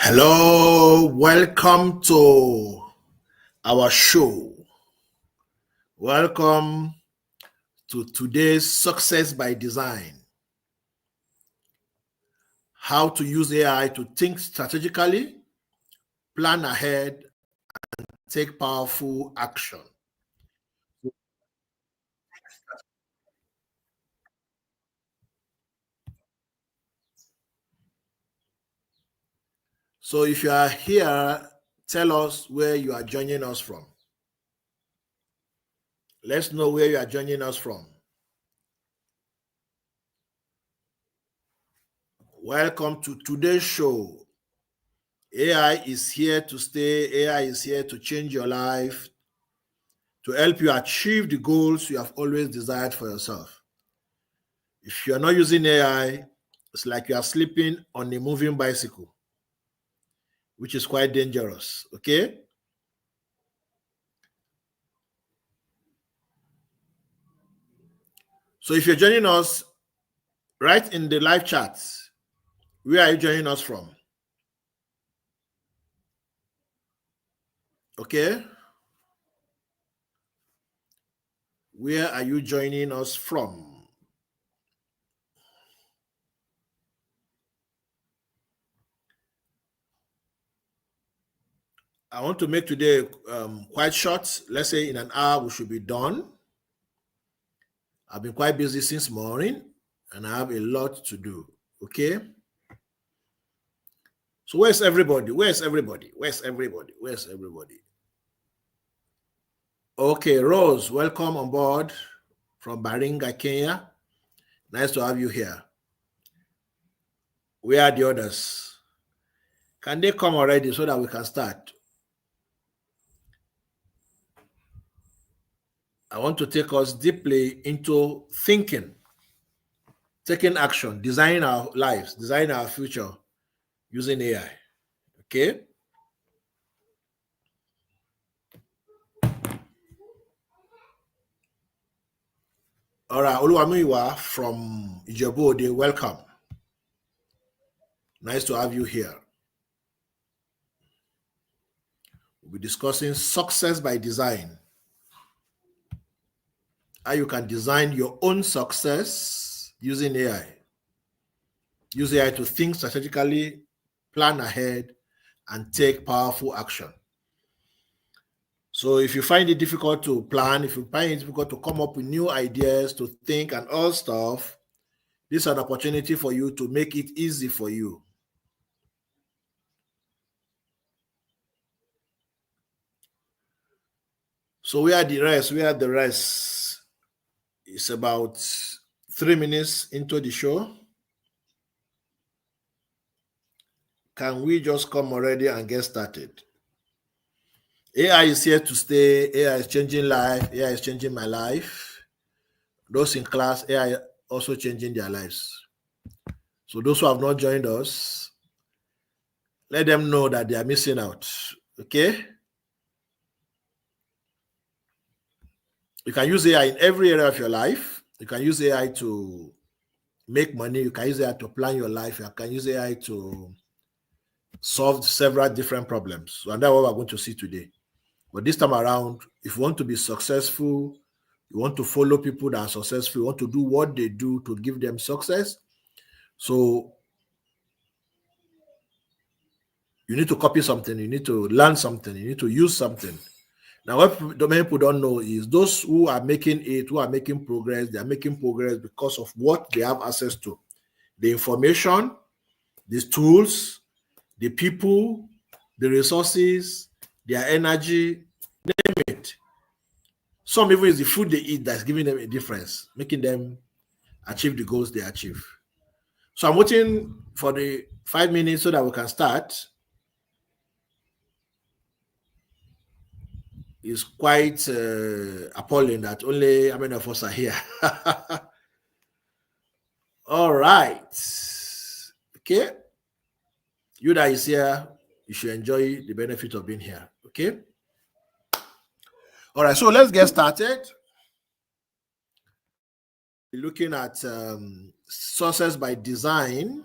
Hello, welcome to our show. Welcome to today's Success by Design. How to use AI to think strategically, plan ahead, and take powerful action. So if you are here, tell us where you are joining us from. Let's know where you are joining us from. Welcome to today's show. AI is here to stay. AI is here to change your life, to help you achieve the goals you have always desired for yourself. If you're not using AI, it's like you are sleeping on a moving bicycle, which is quite dangerous. Okay? So if you're joining us, write in the live chat, where are you joining us from? Okay? Where are you joining us from? I want to make today quite short. Let's say in an hour we should be done. I've been quite busy since morning and I have a lot to do. Okay? So where's everybody? Where's everybody? Where's everybody? Where's everybody? Okay, Rose, welcome on board from Baringa, Kenya. Nice to have you here. Where are the others? Can they come already so that we can start? I want to take us deeply into thinking, taking action, designing our lives, designing our future using AI. Okay? All right, Oluwamiwa from Ijebu-Ode, welcome. Nice to have you here. We'll be discussing success by design. How you can design your own success using AI. Use AI to think strategically, plan ahead, and take powerful action. So if you find it difficult to plan, if you find it difficult to come up with new ideas, to think and all stuff, this is an opportunity for you to make it easy for you. So where are the rest? Where are the rest? It's about 3 minutes into the show. Can we just come already and get started? AI is here to stay. AI is changing life. AI is changing my life. Those in class, AI also changing their lives. So those who have not joined us, let them know that they are missing out. Okay? You can use AI in every area of your life. You can use AI to make money. You can use AI to plan your life. You can use AI to solve several different problems. So, and that's what we're going to see today. But this time around, if you want to be successful, you want to follow people that are successful, you want to do what they do to give them success. So you need to copy something, you need to learn something, you need to use something. Now, what many people don't know is those who are making it, who are making progress, they are making progress because of what they have access to. The information, these tools, the people, the resources, their energy, name it. Some even is the food they eat that's giving them a difference, making them achieve the goals they achieve. So I'm waiting for the 5 minutes so that we can start. It's quite appalling that only how many of us are here. All right. Okay. You that is here, you should enjoy the benefit of being here. Okay. All right. So let's get started. Looking at success by design.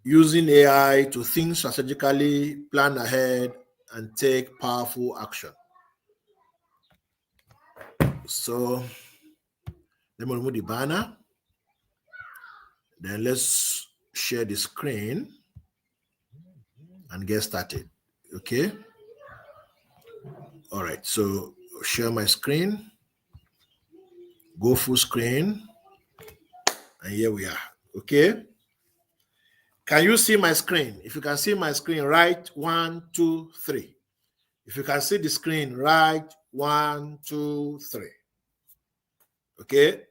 using AI to think strategically, plan ahead, and take powerful action. So let me remove the banner. Then let's share the screen and get started. Okay. All right. So share my screen, go full screen, and here we are. Okay. Can you see my screen? If you can see my screen, write 1, 2, 3. If you can see the screen, write 1, 2, 3. Okay.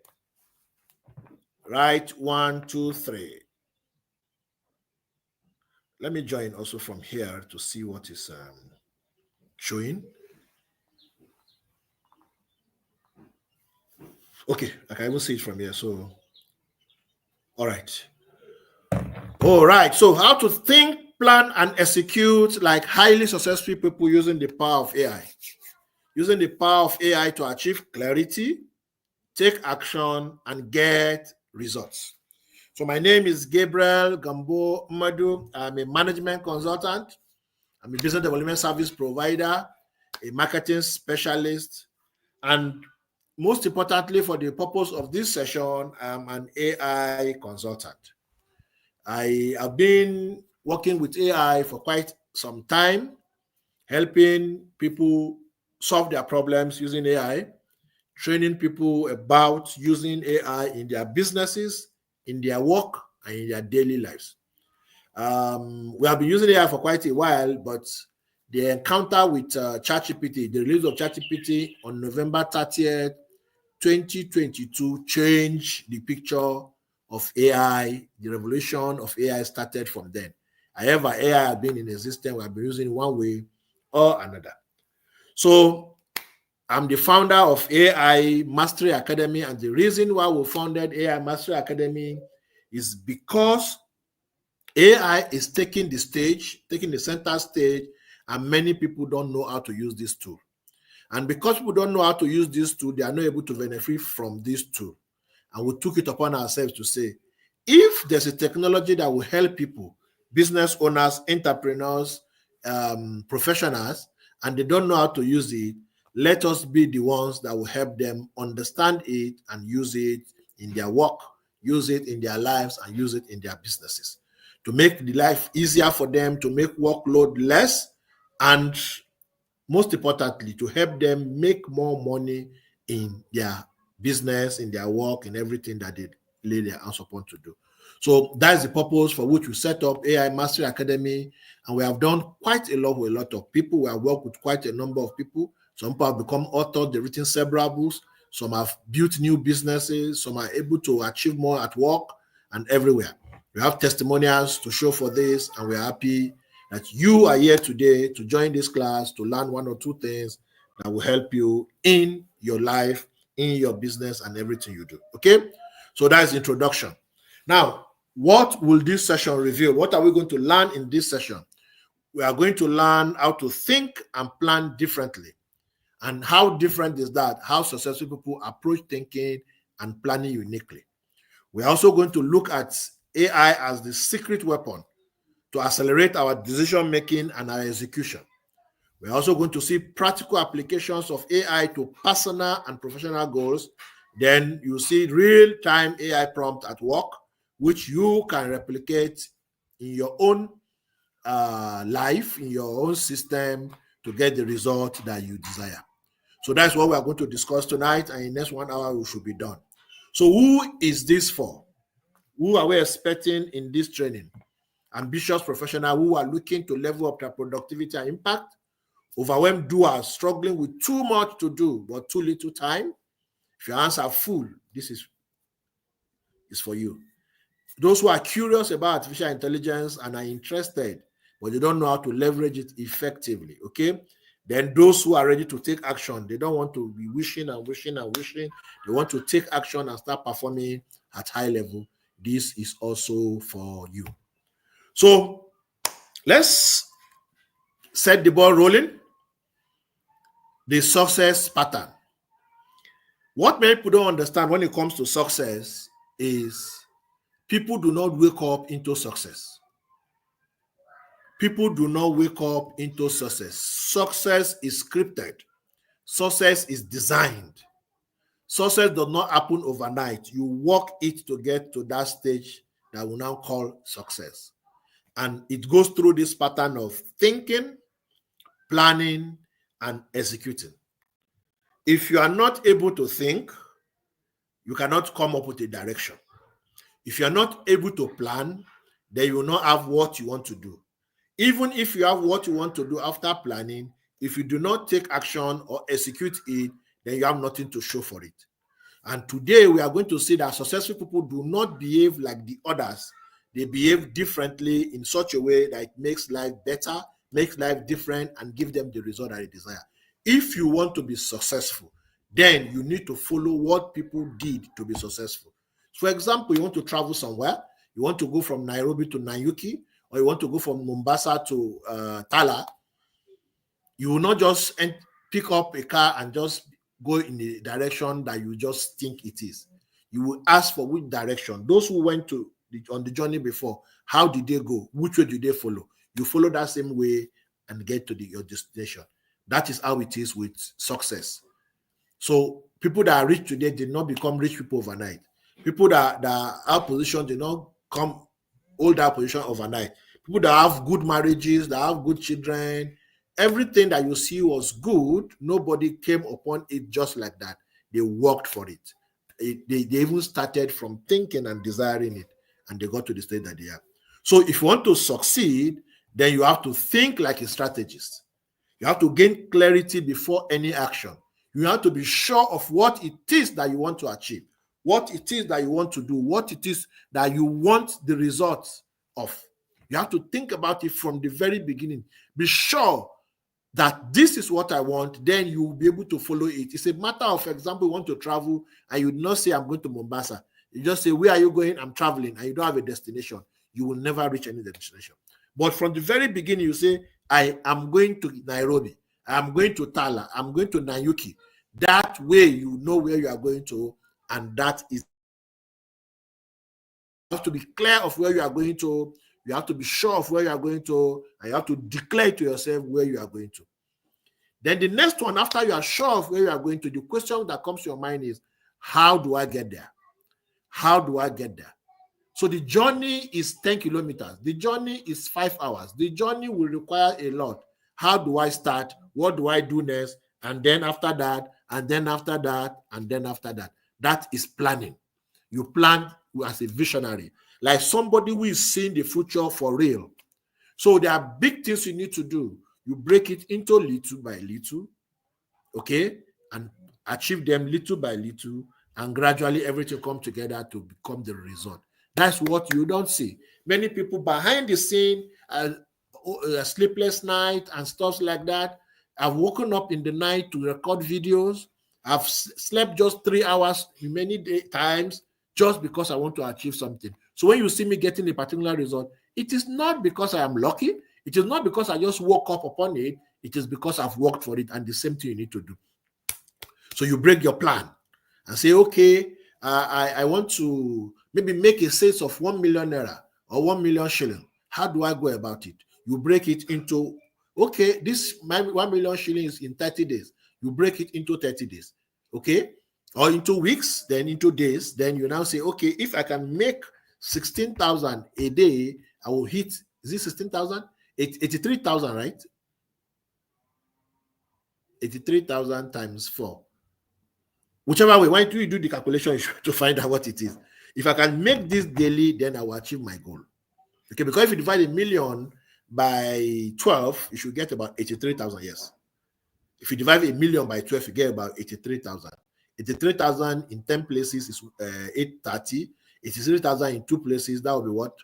Write 1, 2, 3. Let me join also from here to see what is showing. Okay, I can even see it from here. So, all right. All right. So, how to think, plan, and execute like highly successful people using the power of AI. Using the power of AI to achieve clarity, take action, and get results. So, my name is Gabriel Gambo Madu. I'm a management consultant. I'm a business development service provider, a marketing specialist, and most importantly, for the purpose of this session, I'm an AI consultant. I have been working with AI for quite some time, helping people solve their problems using AI, training people about using AI in their businesses, in their work, and in their daily lives. We have been using AI for quite a while, but the encounter with ChatGPT, the release of ChatGPT on November 30th, 2022 changed the picture of AI. The revolution of AI started from then. However, AI has been in existence. We have been using it one way or another. So I'm the founder of AI Mastery Academy, and the reason why we founded AI Mastery Academy is because AI is taking the stage, taking the center stage, and many people don't know how to use this tool. And because people don't know how to use this tool, they are not able to benefit from this tool. And we took it upon ourselves to say, if there's a technology that will help people, business owners, entrepreneurs, professionals, and they don't know how to use it, let us be the ones that will help them understand it and use it in their work, use it in their lives, and use it in their businesses to make the life easier for them, to make workload less, and most importantly, to help them make more money in their business, in their work, in everything that they lay their hands upon to do. So that's the purpose for which we set up AI Mastery Academy, and we have done quite a lot with a lot of people. We have worked with quite a number of people. Some people have become authors, they've written several books. Some have built new businesses. Some are able to achieve more at work and everywhere. We have testimonials to show for this, and we're happy that you are here today to join this class to learn one or two things that will help you in your life, in your business, and everything you do. Okay? So that's the introduction. Now, what will this session reveal? What are we going to learn in this session? We are going to learn how to think and plan differently. And how different is that? How successful people approach thinking and planning uniquely. We're also going to look at AI as the secret weapon to accelerate our decision making and our execution. We're also going to see practical applications of AI to personal and professional goals. Then you see real-time AI prompt at work, which you can replicate in your own life, in your own system to get the result that you desire. So that's what we are going to discuss tonight, and in the next 1 hour we should be done. So who is this for? Who are we expecting in this training? Ambitious professionals who are looking to level up their productivity and impact, overwhelmed doers struggling with too much to do but too little time. If your hands are full, this is for you. Those who are curious about artificial intelligence and are interested, but they don't know how to leverage it effectively, okay? Then those who are ready to take action, they don't want to be wishing and wishing and wishing. They want to take action and start performing at high level. This is also for you. So let's set the ball rolling. The success pattern. What many people don't understand when it comes to success is People do not wake up into success. People do not wake up into success. Success is scripted. Success is designed. Success does not happen overnight. You work it to get to that stage that we now call success. And it goes through this pattern of thinking, planning, and executing. If you are not able to think, you cannot come up with a direction. If you are not able to plan, then you will not have what you want to do. Even if you have what you want to do after planning, if you do not take action or execute it, then you have nothing to show for it. And today we are going to see that successful people do not behave like the others. They behave differently in such a way that it makes life better, makes life different, and give them the result that they desire. If you want to be successful, then you need to follow what people did to be successful. For example, you want to travel somewhere, you want to go from Nairobi to Nanyuki, or you want to go from Mombasa to Tala. You will not just pick up a car and just go in the direction that you just think it is. You will ask for which direction. Those who went on the journey before, how did they go? Which way did they follow? You follow that same way and get to your destination. That is how it is with success. So people that are rich today did not become rich people overnight. People that are position did not hold that position overnight. People that have good marriages, that have good children, everything that you see was good. Nobody came upon it just like that. They worked for it. They even started from thinking and desiring it, and they got to the state that they are. So if you want to succeed, then you have to think like a strategist. You have to gain clarity before any action. You have to be sure of what it is that you want to achieve, what it is that you want to do, what it is that you want the results of. You have to think about it from the very beginning. Be sure that this is what I want, then you will be able to follow it. It's a matter of, for example, you want to travel and you do not say, I'm going to Mombasa. You just say, where are you going? I'm traveling, and you don't have a destination. You will never reach any destination. But from the very beginning, you say, I am going to Nairobi. I'm going to Tala. I'm going to Nanyuki. That way you know where you are going to, and that is, you have to be clear of where you are going to. You have to be sure of where you are going to, and you have to declare to yourself where you are going to. Then the next one, after you are sure of where you are going to, the question that comes to your mind is, how do I get there? How do I get there? So the journey is 10 kilometers. The journey is 5 hours. The journey will require a lot. How do I start? What do I do next? And then after that, and then after that, and then after that. That is planning. You plan as a visionary, like somebody who is seeing the future for real. So there are big things you need to do. You break it into little by little, okay, and achieve them little by little, and gradually everything come together to become the result. That's what you don't see. Many people behind the scene, a sleepless night and stuff like that. I've woken up in the night to record videos. I've slept just 3 hours many times just because I want to achieve something. So when you see me getting a particular result, it is not because I am lucky. It is not because I just woke up upon it. It is because I've worked for it, and the same thing you need to do. So you break your plan and say, okay, I want to maybe make a sales of 1 million naira or 1 million shilling. How do I go about it? You break it into, okay, this 1 million shillings in 30 days. You break it into 30 days, okay? Or into weeks, then into days. Then you now say, okay, if I can make 16,000 a day, I will hit, is it 16,000? 83,000, right? 83,000 times 4. Whichever way, why do you do the calculation to find out what it is? If I can make this daily, then I will achieve my goal. Okay, because if you divide a million by 12, you should get about 83,000, yes. If you divide a million by 12, you get about 83,000. 83,000 in 10 places is 830. 83,000 in 2 places, that will be what?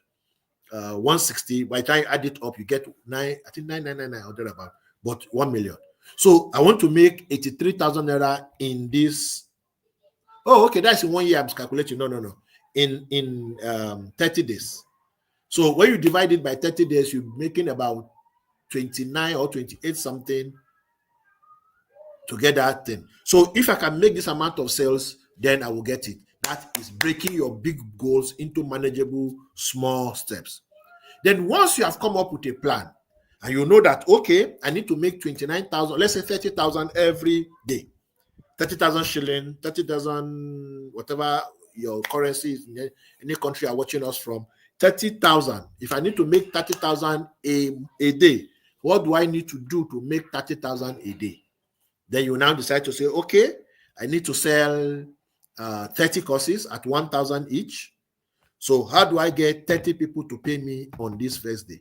160. By the time you add it up, you get 9,999 or thereabout, but 1 million. So I want to make 83,000 naira in this. Oh, okay, that's in 1 year. I'm calculating. No. In 30 days. So when you divide it by 30 days, you're making about 29 or 28 something to get that thing. So if I can make this amount of sales, then I will get it. That is breaking your big goals into manageable small steps. Then once you have come up with a plan and you know that, okay, I need to make 29,000, let's say 30,000 every day, 30,000 shilling, 30,000, whatever your currency is in any country you're watching us from, 30,000. If I need to make 30,000 a day, what do I need to do to make 30,000 a day? Then you now decide to say, okay, I need to sell 30 courses at 1,000 each. So how do I get 30 people to pay me on this first day?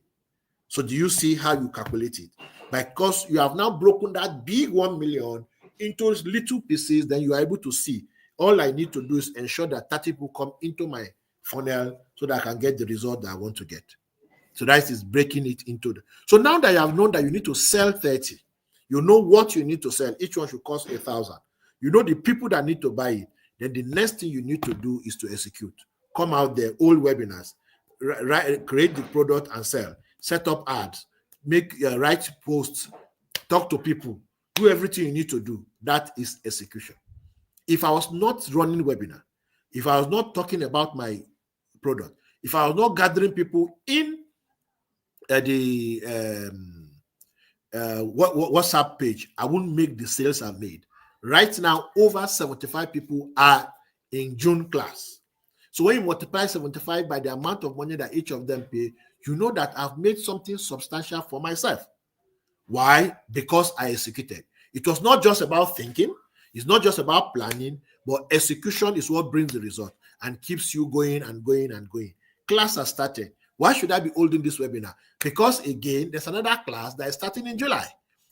So do you see how you calculate it? Because you have now broken that big 1 million into little pieces, then you are able to see, all I need to do is ensure that 30 people come into my funnel so that I can get the result that I want to get. So that is breaking it into the. So now that you have known that you need to sell 30, you know what you need to sell. Each one should cost 1,000. You know the people that need to buy it. Then the next thing you need to do is to execute. Come out there, all webinars, create the product and sell, set up ads, write posts, talk to people, do everything you need to do. That is execution. If I was not running webinar, if I was not talking about my product, if I was not gathering people in the WhatsApp page, I wouldn't make the sales I've made. Right now, over 75 people are in June class. So when you multiply 75 by the amount of money that each of them pay, you know that I've made something substantial for myself. Why? Because I executed. It was not just about thinking. It's not just about planning, but execution is what brings the result and keeps you going and going and going. Class has started. Why should I be holding this webinar? Because again, there's another class that is starting in July.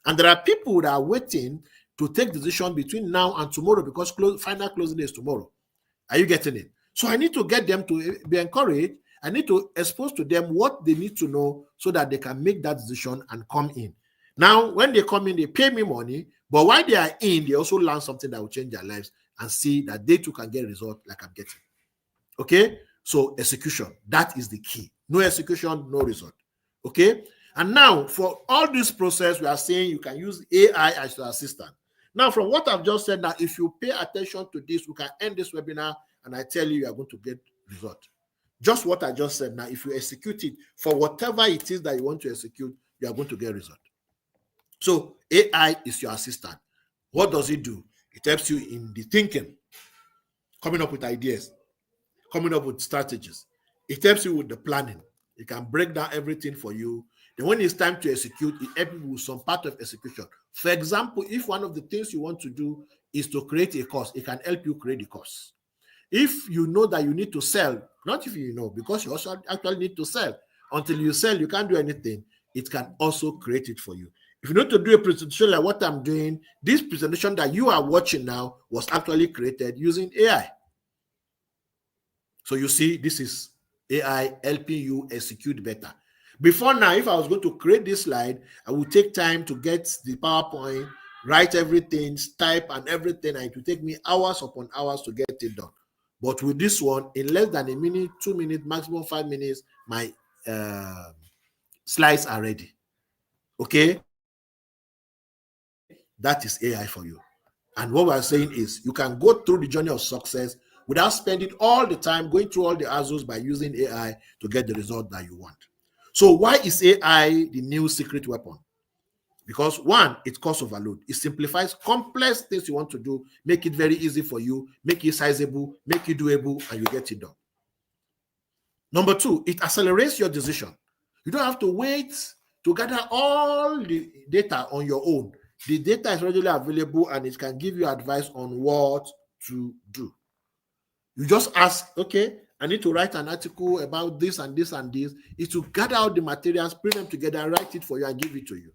And there are people that are waiting to take decision between now and tomorrow because final closing is tomorrow. Are you getting it? So I need to get them to be encouraged. I need to expose to them what they need to know so that they can make that decision and come in. Now, when they come in, they pay me money, but while they are in, they also learn something that will change their lives and see that they too can get results like I'm getting. Okay? So execution, that is the key. No execution, no result. Okay? And now, for all this process, we are saying you can use AI as your assistant. Now, from what I've just said, now, if you pay attention to this, we can end this webinar and I tell you, you are going to get result. Just what I just said. Now, if you execute it for whatever it is that you want to execute, you are going to get result. So AI is your assistant. What does it do? It helps you in the thinking, coming up with ideas, coming up with strategies. It helps you with the planning. It can break down everything for you. Then when it's time to execute, it helps you with some part of execution. For example, if one of the things you want to do is to create a course, it can help you create the course. If you know that you need to sell, not if you know, because you also actually need to sell. Until you sell, you can't do anything. It can also create it for you. If you need to do a presentation like what I'm doing, this presentation that you are watching now was actually created using AI. So you see, this is AI helping you execute better. Before now, if I was going to create this slide, I would take time to get the PowerPoint, write everything, type and everything, and it would take me hours upon hours to get it done. But with this one, in less than a minute, 2 minutes, maximum 5 minutes, my slides are ready. Okay? That is AI for you. And what we're saying is you can go through the journey of success without spending all the time going through all the hassles by using AI to get the result that you want. So why is AI the new secret weapon? Because one, it costs overload. It simplifies complex things you want to do, make it very easy for you, make it sizable, make it doable, and you get it done. Number two, it accelerates your decision. You don't have to wait to gather all the data on your own. The data is readily available and it can give you advice on what to do. You just ask, okay, I need to write an article about this and this and this. It will gather all the materials, bring them together, write it for you and give it to you.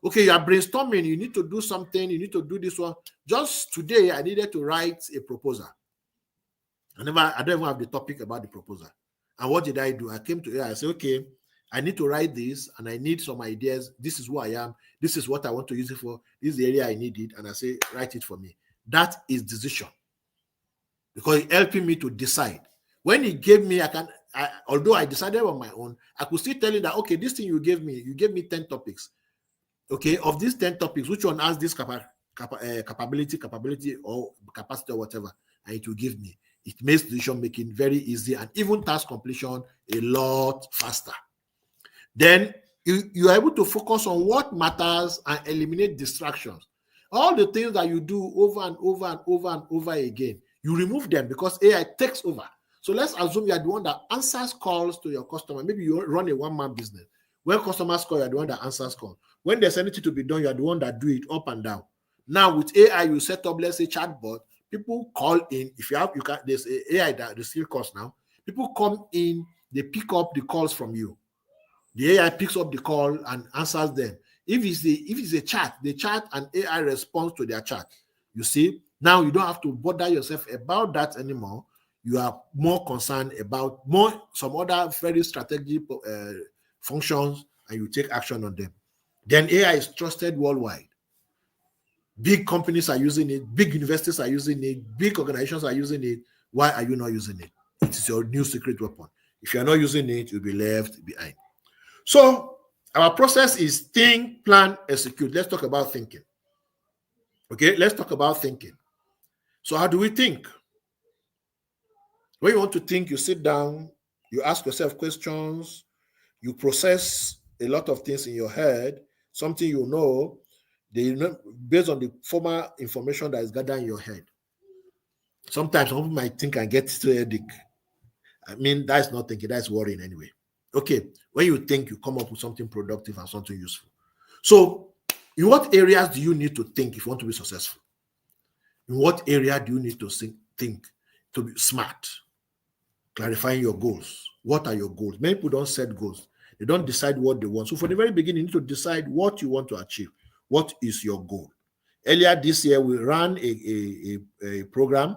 Okay, you are brainstorming, you need to do something, you need to do this one. Just today, I needed to write a proposal. I don't even have the topic about the proposal. And what did I do? I came to here, I said, okay, I need to write this and I need some ideas. This is who I am. This is what I want to use it for. This is the area I need it. And I say, write it for me. That is decision. Because it's helping me to decide. When he gave me, although I decided on my own, I could still tell you that, okay, this thing you gave me 10 topics. Okay, of these 10 topics, which one has this capability or capacity or whatever, and it will give me. It makes decision making very easy and even task completion a lot faster. Then you are able to focus on what matters and eliminate distractions. All the things that you do over and over and over and over again, you remove them because AI takes over. So let's assume you are the one that answers calls to your customer. Maybe you run a one-man business. When customers call, you are the one that answers calls. When there's anything to be done, you are the one that do it up and down. Now with AI, you set up, let's say, chatbot. People call in. If you have, you can. There's AI that receive calls now. People come in, they pick up the calls from you. The AI picks up the call and answers them. If it's a chat, the chat and AI responds to their chat. You see, now you don't have to bother yourself about that anymore. You are more concerned about some other very strategic functions, and you take action on them. Then AI is trusted worldwide. Big companies are using it. Big universities are using it. Big organizations are using it. Why are you not using it? It is your new secret weapon. If you are not using it, you'll be left behind. So our process is think, plan, execute. Let's talk about thinking. Okay, let's talk about thinking. So how do we think? When you want to think, you sit down, you ask yourself questions, you process a lot of things in your head, something you know, based on the former information that is gathered in your head. Sometimes some people might think and get to a headache. I mean, that's not thinking, that's worrying anyway. Okay, when you think, you come up with something productive and something useful. So, in what areas do you need to think if you want to be successful? In what area do you need to think to be smart? Clarifying your goals. What are your goals? Many people don't set goals. They don't decide what they want. So, for the very beginning, you need to decide what you want to achieve. What is your goal? Earlier this year, we ran a program,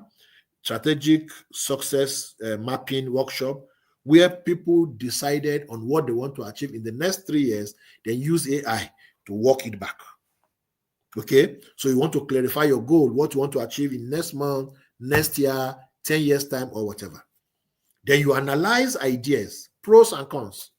strategic success mapping workshop, where people decided on what they want to achieve in the next 3 years, then use AI to walk it back. Okay, so you want to clarify your goal, what you want to achieve in next month, next year, 10 years time, or whatever. Then you analyze ideas, pros and cons.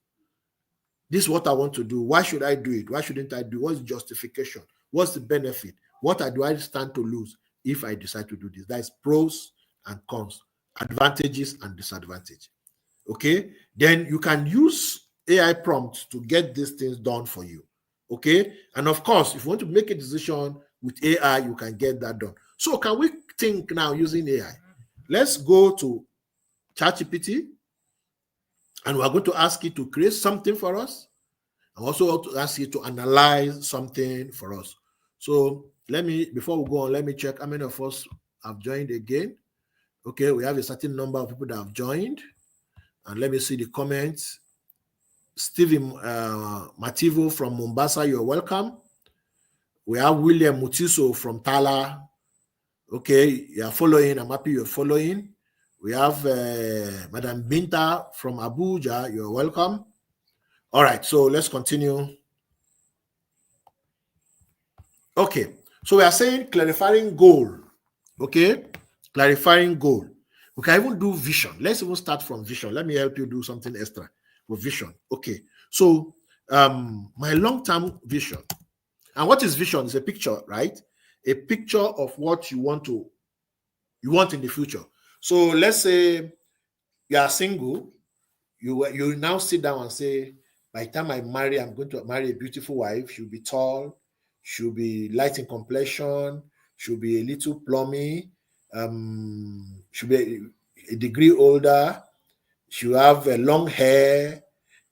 This is what I want to do. Why should I do it? Why shouldn't I do it? What's the justification? What's the benefit? What do I stand to lose if I decide to do this? That is pros and cons, advantages and disadvantages. Okay, then you can use AI prompts to get these things done for you. Okay, and of course, if you want to make a decision with AI, you can get that done. So can we think now using AI? Let's go to ChatGPT, and we're going to ask it to create something for us. I also want to ask it to analyze something for us. So before we go on, let me check how many of us have joined again. Okay, we have a certain number of people that have joined. And let me see the comments. Stephen Mativo from Mombasa, you're welcome. We have William Mutiso from Tala. Okay, you're following. I'm happy you're following. We have Madam Binta from Abuja. You're welcome. All right, so let's continue. Okay, so we are saying clarifying goal. Okay, clarifying goal. We can even do vision. Let's even start from vision. Let me help you do something extra with vision. Okay, so my long-term vision. And what is vision? It's a picture, right? A picture of what you want in the future. So let's say you are single. You now sit down and say, by the time I marry, I'm going to marry a beautiful wife. She'll be tall. She'll be light in complexion. She'll be a little plummy. She'll be a degree older. She'll have long hair.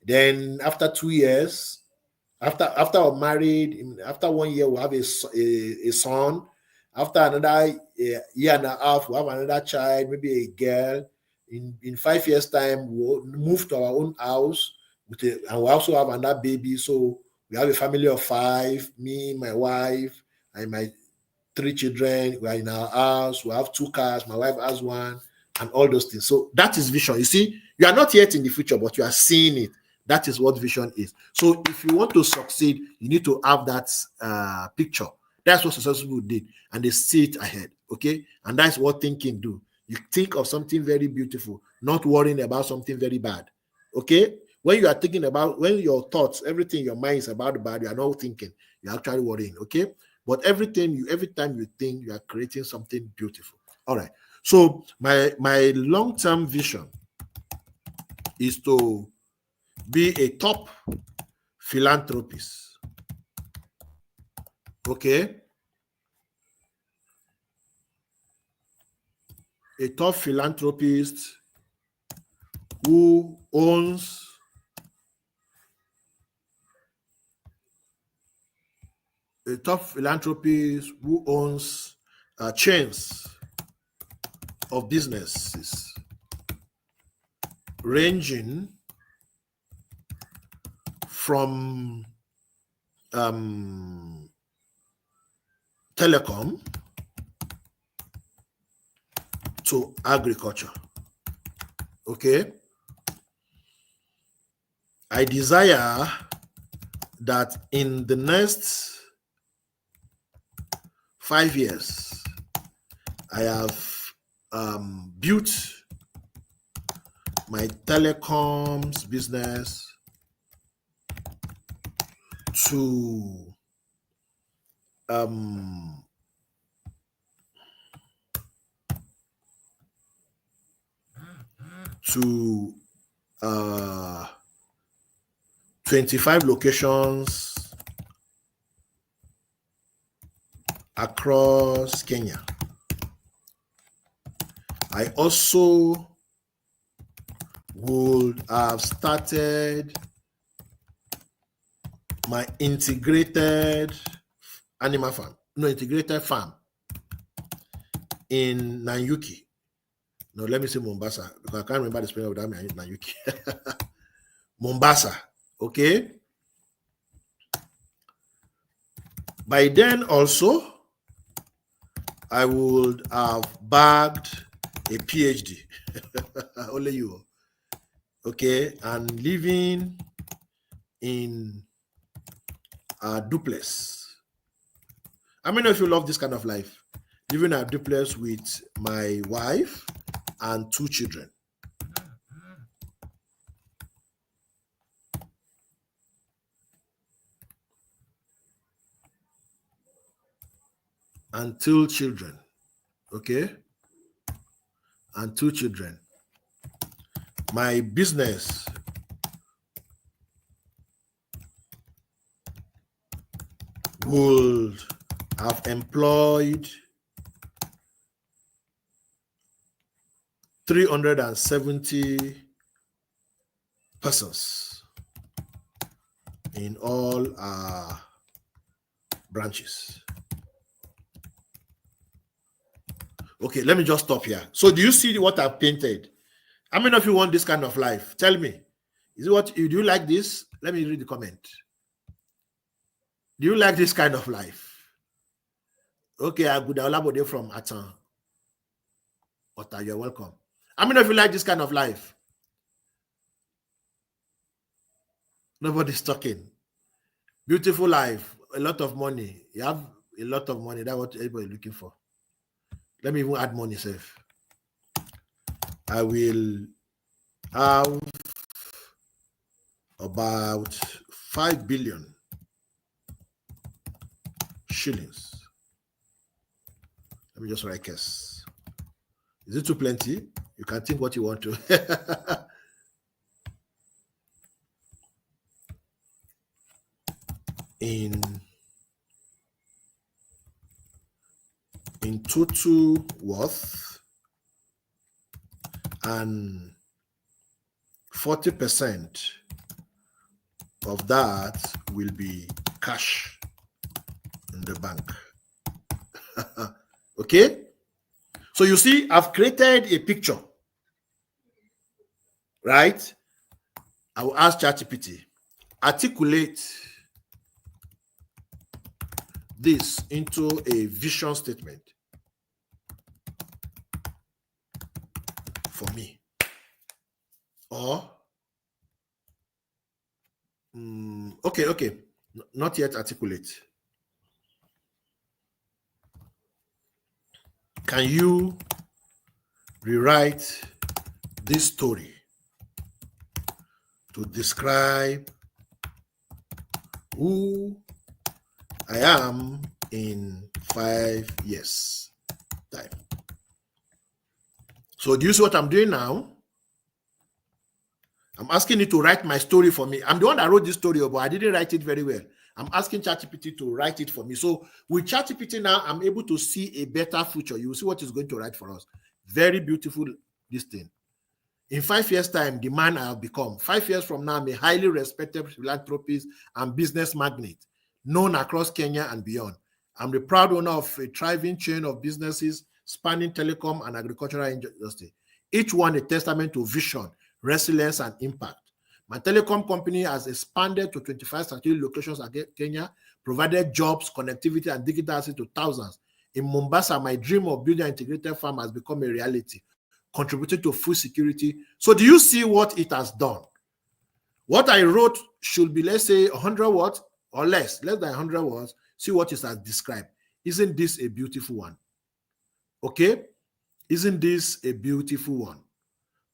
Then after 2 years, after we're married, after 1 year, we'll have a son. After another year and a half, we'll have another child, maybe a girl. In 5 years' time, we'll move to our own house, and we'll also have another baby. So we have a family of 5, me, my wife, and my 3 children. We are in our house. We have 2 cars. My wife has 1, and all those things. So that is vision. You see, you are not yet in the future, but you are seeing it. That is what vision is. So if you want to succeed, you need to have that picture. That's what successful people did, and they see it ahead. Okay, and that's what thinking do. You think of something very beautiful, not worrying about something very bad. Okay, when you are thinking about, when your thoughts, everything in your mind is about the bad, you are not thinking. You're actually worrying. Okay, but every time you think, you are creating something beautiful. All right. So my long-term vision is to be a top philanthropist. Okay? A top philanthropist who owns chains of businesses ranging from telecom to agriculture. Okay? I desire that in the next 5 years, I have built my telecoms business to to 25 locations across Kenya. I also would have started my integrated farm in Nanyuki. No, let me say Mombasa, because I can't remember the spelling of that Nanyuki. Mombasa, okay? By then also, I would have bagged a PhD. Only you. Okay, and living in a duplex. How many of you love this kind of life? Living a duplex with my wife and 2 children. And 2 children. Okay? And 2 children. My business would have employed 370 persons in all our branches. Okay, let me just stop here. So do you see what I've painted? How many of you want this kind of life? Tell me. Do you like this? Let me read the comment. Do you like this kind of life? Okay, Agudalabode from Atan. Ota, you're welcome. How many of you like this kind of life? Nobody's talking. Beautiful life, a lot of money. You have a lot of money. That's what everybody's looking for. Let me even add money, safe. I will have about 5 billion shillings. Let me just write guess. Is it too plenty? You can think what you want to. in total worth, and 40% of that will be cash in the bank. Okay? So you see, I've created a picture, right? I will ask ChatGPT, articulate this into a vision statement for me. Or, okay, not yet articulate. Can you rewrite this story to describe who I am in 5 years' time? So do you see what I'm doing now? I'm asking it to write my story for me. I'm the one that wrote this story, but I didn't write it very well. I'm asking ChatGPT to write it for me. So with ChatGPT now, I'm able to see a better future. You will see what it's going to write for us. Very beautiful, this thing. In 5 years' time, the man I have become. 5 years from now, I'm a highly respected philanthropist and business magnate, known across Kenya and beyond. I'm the proud owner of a thriving chain of businesses spanning telecom and agricultural industry, each one a testament to vision, resilience, and impact. My telecom company has expanded to 25 strategic locations in Kenya, provided jobs, connectivity, and digital access to thousands. In Mombasa, my dream of building an integrated farm has become a reality, contributing to food security. So do you see what it has done? What I wrote should be, let's say, 100 words or less than 100 words. See what it has described. Isn't this a beautiful one? Okay? Isn't this a beautiful one?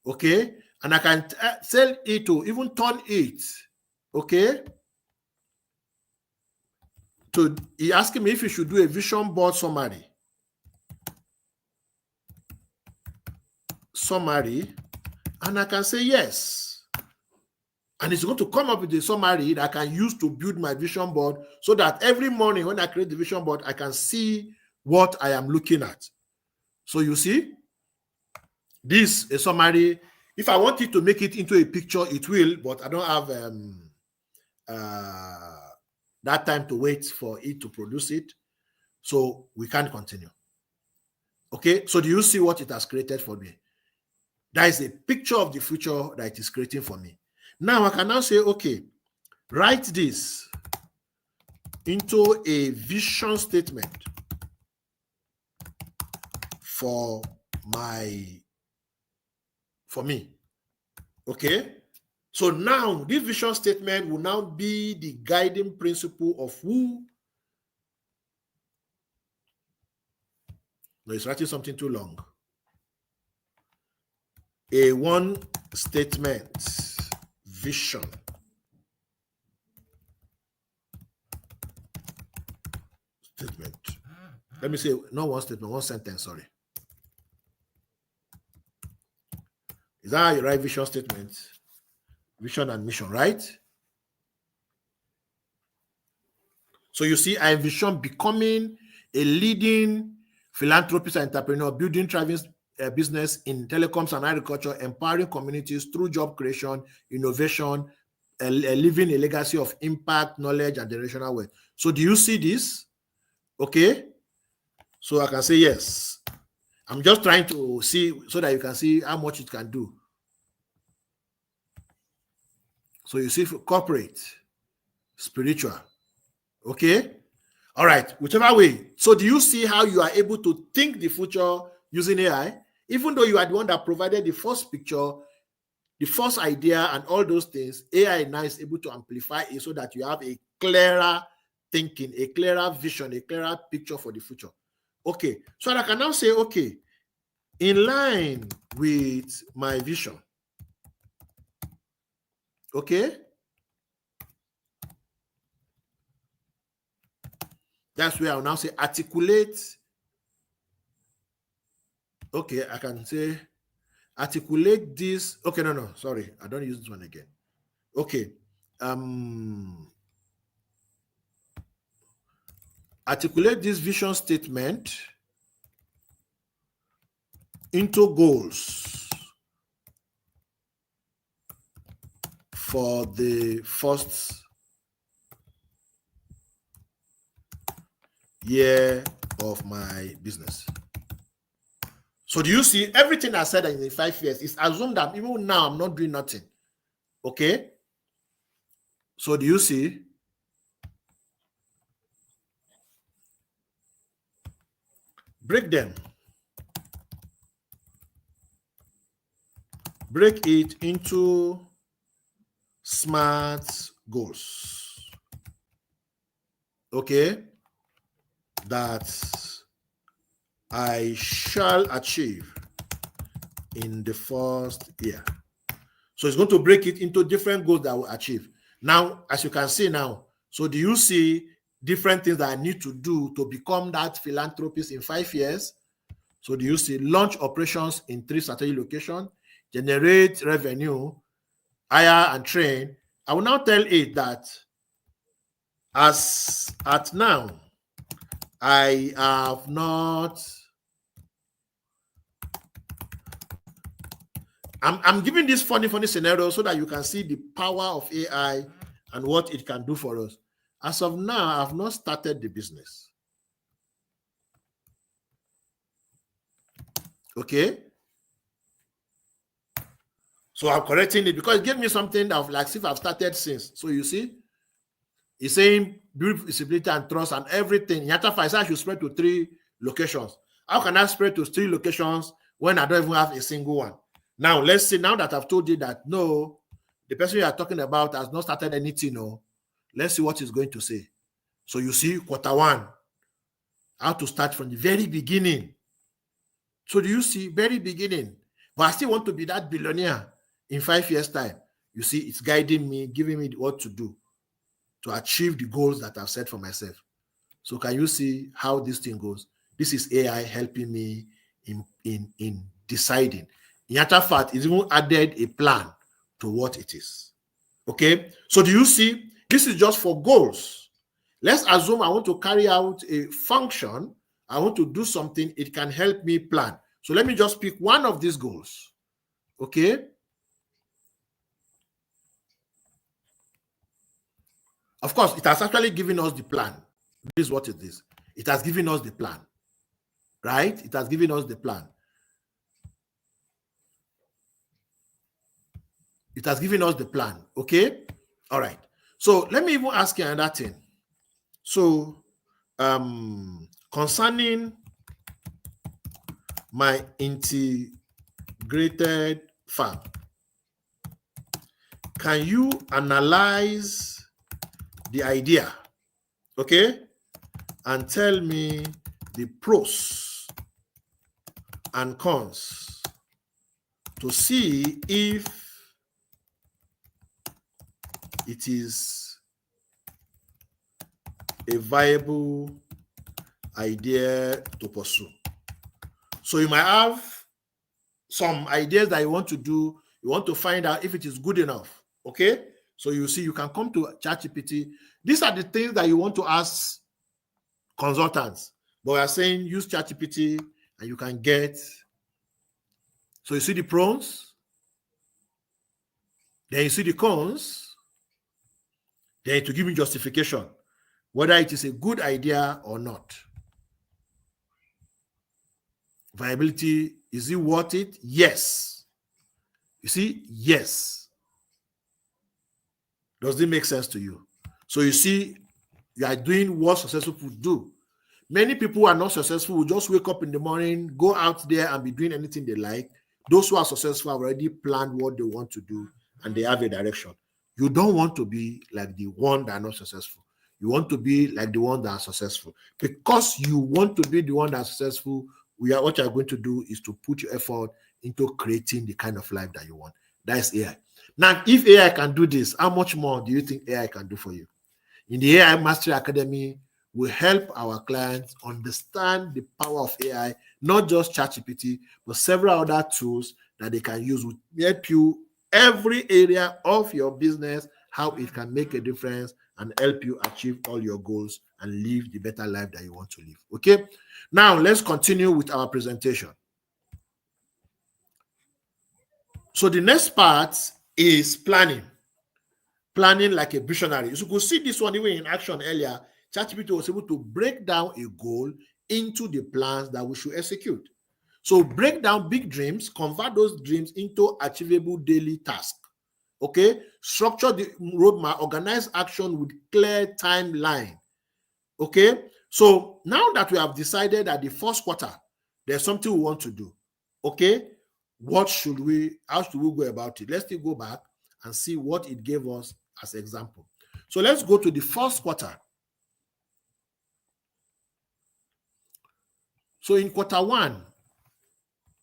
Okay? And I can tell it to even turn it. Okay? So he asked me if he should do a vision board summary. And I can say yes. And it's going to come up with a summary that I can use to build my vision board so that every morning when I create the vision board, I can see what I am looking at. So you see, this is a summary. If I want it to make it into a picture, it will, but I don't have that time to wait for it to produce it. So we can't continue. Okay, so do you see what it has created for me? That is a picture of the future that it is creating for me. Now I can now say, okay, write this into a vision statement for me. Okay, so now this vision statement will now be the guiding principle of who. No, it's writing something too long. A one statement vision. Statement. Let me say, not one statement, one sentence, sorry. Is that how you write vision statement? Vision and mission, right? So you see, I envision becoming a leading philanthropist and entrepreneur, building thriving business in telecoms and agriculture, empowering communities through job creation, innovation, leaving a legacy of impact, knowledge, and generational wealth. So do you see this? Okay. So I can say yes. I'm just trying to see so that you can see how much it can do. So you see, for corporate, spiritual. Okay. All right. Whichever way. So do you see how you are able to think the future using AI? Even though you are the one that provided the first picture, the first idea, and all those things, AI now is able to amplify it so that you have a clearer thinking, a clearer vision, a clearer picture for the future. Okay. So I can now say, okay, in line with my vision. Okay. That's where I'll now say articulate. Okay, I can say articulate this. Okay, no, sorry. I don't use this one again. Okay. Articulate this vision statement into goals for the first year of my business. So do you see everything I said in the 5 years is assumed that even now I'm not doing nothing. Okay. So do you see? Break them. Break it into smart goals. Okay. That I shall achieve in the first year. So it's going to break it into different goals that I will achieve. Now, as you can see now, so do you see different things that I need to do to become that philanthropist in 5 years? So do you see launch operations in 3 strategic locations, generate revenue, hire and train? I will now tell it that as at now, I have not. I'm giving this funny scenario so that you can see the power of AI and what it can do for us. As of now, I've not started the business. Okay. So I'm correcting it because it gave me something of like if I've started since. So you see, it's saying build visibility and trust and everything. In Yata I should spread to 3 locations. How can I spread to 3 locations when I don't even have a single one? Now, let's see, now that I've told you that, no, the person you are talking about has not started anything, no. Let's see what he's going to say. So you see, Q1, how to start from the very beginning. So do you see, very beginning? But I still want to be that billionaire in 5 years' time. You see, it's guiding me, giving me what to do to achieve the goals that I've set for myself. So can you see how this thing goes? This is AI helping me in deciding. In actual fact, it's even added a plan to what it is. Okay, so do you see? This is just for goals. Let's assume I want to carry out a function. I want to do something. It can help me plan. So let me just pick one of these goals. Okay. Of course, it has actually given us the plan. This is what it is. It has given us the plan. Right? It has given us the plan. It has given us the plan. Okay? All right. So let me even ask you another thing. So concerning my integrated farm, can you analyze the idea, okay, and tell me the pros and cons to see if it is a viable idea to pursue? So you might have some ideas that you want to do. You want to find out if it is good enough. Okay. So you see, you can come to ChatGPT. These are the things that you want to ask consultants. But we are saying use ChatGPT and you can get. So you see the pros. Then you see the cons. Then to give me justification, whether it is a good idea or not. Viability, is it worth it? Yes. You see, yes. Does it make sense to you? So you see, you are doing what successful people do. Many people who are not successful will just wake up in the morning, go out there and be doing anything they like. Those who are successful have already planned what they want to do and they have a direction. You don't want to be like the one that are not successful. You want to be like the one that are successful. Because you want to be the one that are successful, what you're going to do is to put your effort into creating the kind of life that you want. That is AI. Now, if AI can do this, how much more do you think AI can do for you? In the AI Mastery Academy, we help our clients understand the power of AI, not just ChatGPT, but several other tools that they can use to help you every area of your business, how it can make a difference and help you achieve all your goals and live the better life that you want to live. Okay? Now, let's continue with our presentation. So the next part is planning. Planning like a visionary. You could see this one even in action earlier. ChatGPT was able to break down a goal into the plans that we should execute. So break down big dreams, convert those dreams into achievable daily tasks. Okay? Structure the roadmap, organize action with clear timeline. Okay? So now that we have decided that the first quarter, there's something we want to do. Okay? How should we go about it? Let's still go back and see what it gave us as example. So let's go to the first quarter. So in Q1,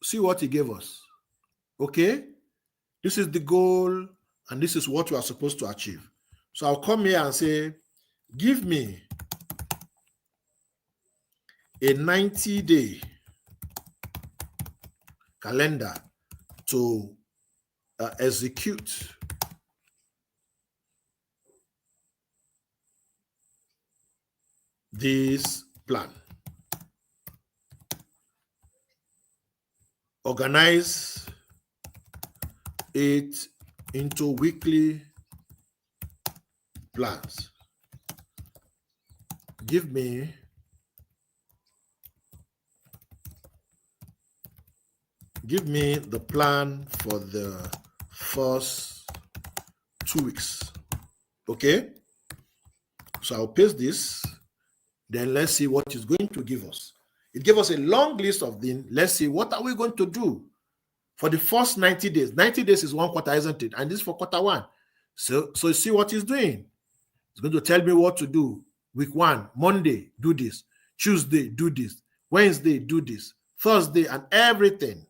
see what he gave us. Okay? This is the goal, and this is what we are supposed to achieve. So I'll come here and say, give me a 90-day calendar to execute this plan. Organize it into weekly plans. Give me the plan for the first 2 weeks. Okay? So I'll paste this. Then let's see what it's going to give us. It gave us a long list of things. Let's see what are we going to do for the first 90 days. 90 days is 1 quarter, isn't it? And this is for quarter 1. So see what it's doing. It's going to tell me what to do. Week 1, Monday, do this. Tuesday, do this. Wednesday, do this. Thursday, and everything.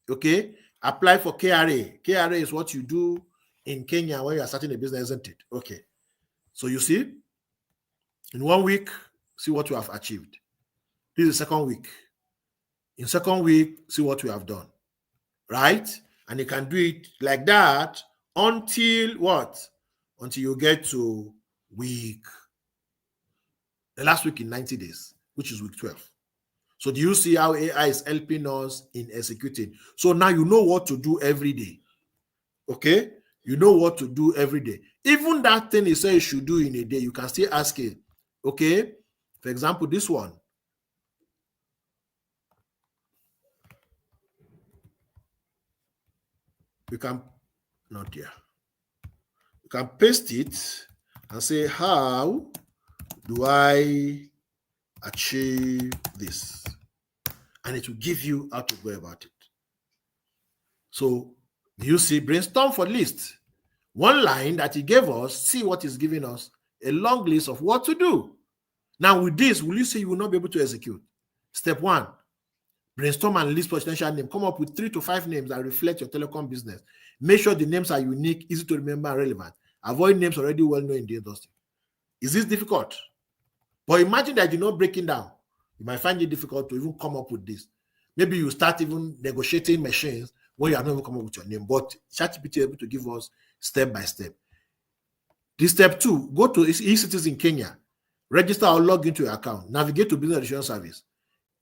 Okay? Apply for KRA. KRA is what you do in Kenya when you are starting a business, isn't it? Okay. So you see, in 1 week, see what you have achieved. This is the second week. In second week, see what we have done. Right? And you can do it like that until what? Until you get to the last week in 90 days, which is week 12. So do you see how AI is helping us in executing? So now you know what to do every day. Okay? You know what to do every day. Even that thing he says you should do in a day, you can still ask it. Okay? For example, this one. You can, not here. You can paste it and say, how do I achieve this? And it will give you how to go about it. So you see, brainstorm for list. One line that he gave us, see what he's giving us, a long list of what to do. Now with this, will you say you will not be able to execute? Step 1, brainstorm and list potential name. Come up with 3 to 5 names that reflect your telecom business. Make sure the names are unique, easy to remember, and relevant. Avoid names already well known in the industry. Is this difficult? But imagine that you're not breaking down. You might find it difficult to even come up with this. Maybe you start even negotiating machines when you are not even coming up with your name. But ChatGPT is able to give us step by step. This step 2, go to eCitizen in Kenya. Register or log into your account. Navigate to Business Registration Service.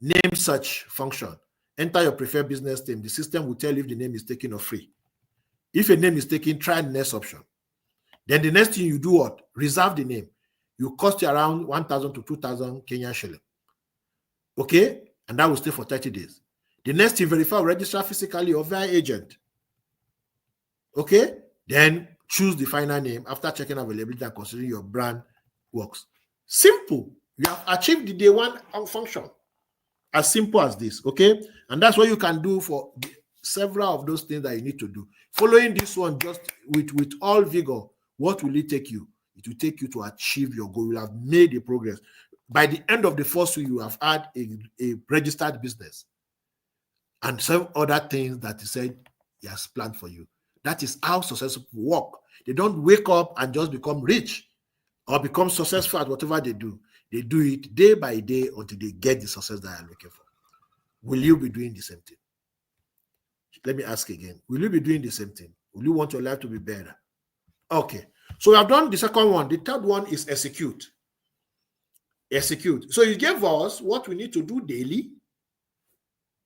Name search function. Enter your preferred business name. The system will tell you if the name is taken or free. If a name is taken, try the next option. Then the next thing you do what? Reserve the name. You cost you around 1,000 to 2,000 Kenyan shilling. Okay? And that will stay for 30 days. The next thing, verify or register physically or via agent. Okay? Then choose the final name after checking availability and considering your brand works. Simple. You have achieved the day 1 function. As simple as this. Okay? And that's what you can do for several of those things that you need to do. Following this one just with all vigor, what will it take you? It will take you to achieve your goal. You will have made a progress. By the end of the first week, you have had a registered business and some other things that he said he has planned for you. That is how successful people work. They don't wake up and just become rich or become successful at whatever they do. They do it day by day until they get the success that they are looking for. Will you be doing the same thing? Let me ask again. Will you be doing the same thing? Will you want your life to be better? Okay. So we have done the second one. The third one is execute. Execute. So you gave us what we need to do daily.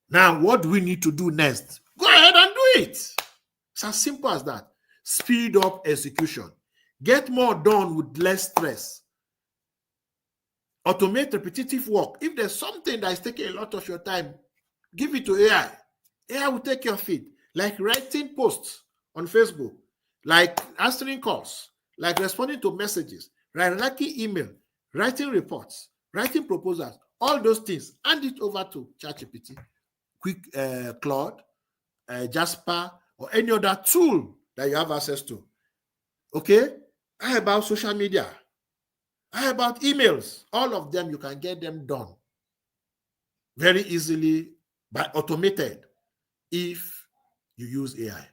Now, what do we need to do next? Go ahead and do it. It's as simple as that. Speed up execution. Get more done with less stress. Automate repetitive work. If there's something that is taking a lot of your time, give it to AI. AI will take care of it. Like writing posts on Facebook, like answering calls, like responding to messages, writing email, writing reports, writing proposals, all those things. Hand it over to ChatGPT, Claude, Jasper, or any other tool that you have access to. Okay? How about social media? How about emails? All of them, you can get them done very easily by automated if you use AI.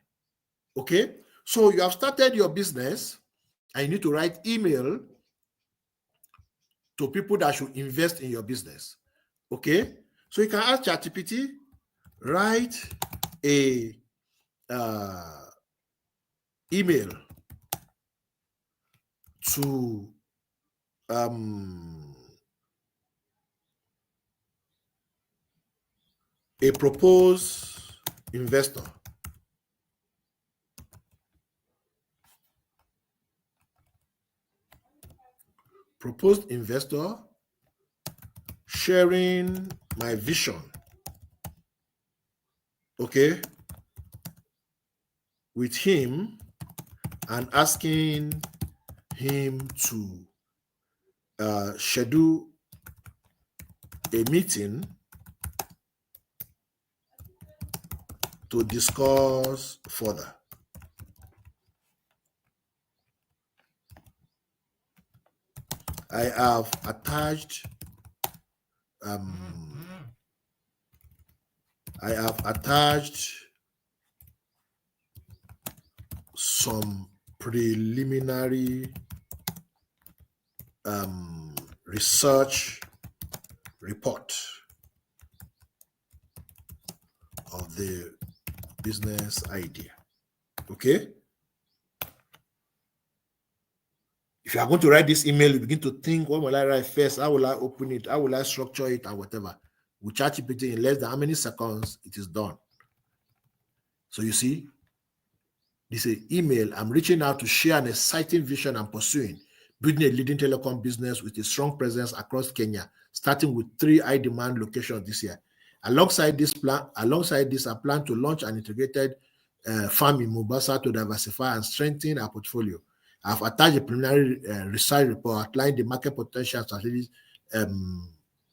Okay? So you have started your business and you need to write email to people that should invest in your business. Okay? So you can ask ChatGPT, write a email to a proposed investor. Proposed investor sharing my vision, okay, with him and asking him to schedule a meeting to discuss further. I have attached some preliminary research report of the business idea. Okay? If you are going to write this email, you begin to think, what will I write first? How will I open it? How will I structure it and whatever? With ChatGPT, in less than how many seconds it is done. So you see, this is an email. I'm reaching out to share an exciting vision I'm pursuing, building a leading telecom business with a strong presence across Kenya, starting with 3 high-demand locations this year. Alongside this, I plan to launch an integrated farm in Mombasa to diversify and strengthen our portfolio. I've attached a preliminary research report outlining the market potential strategic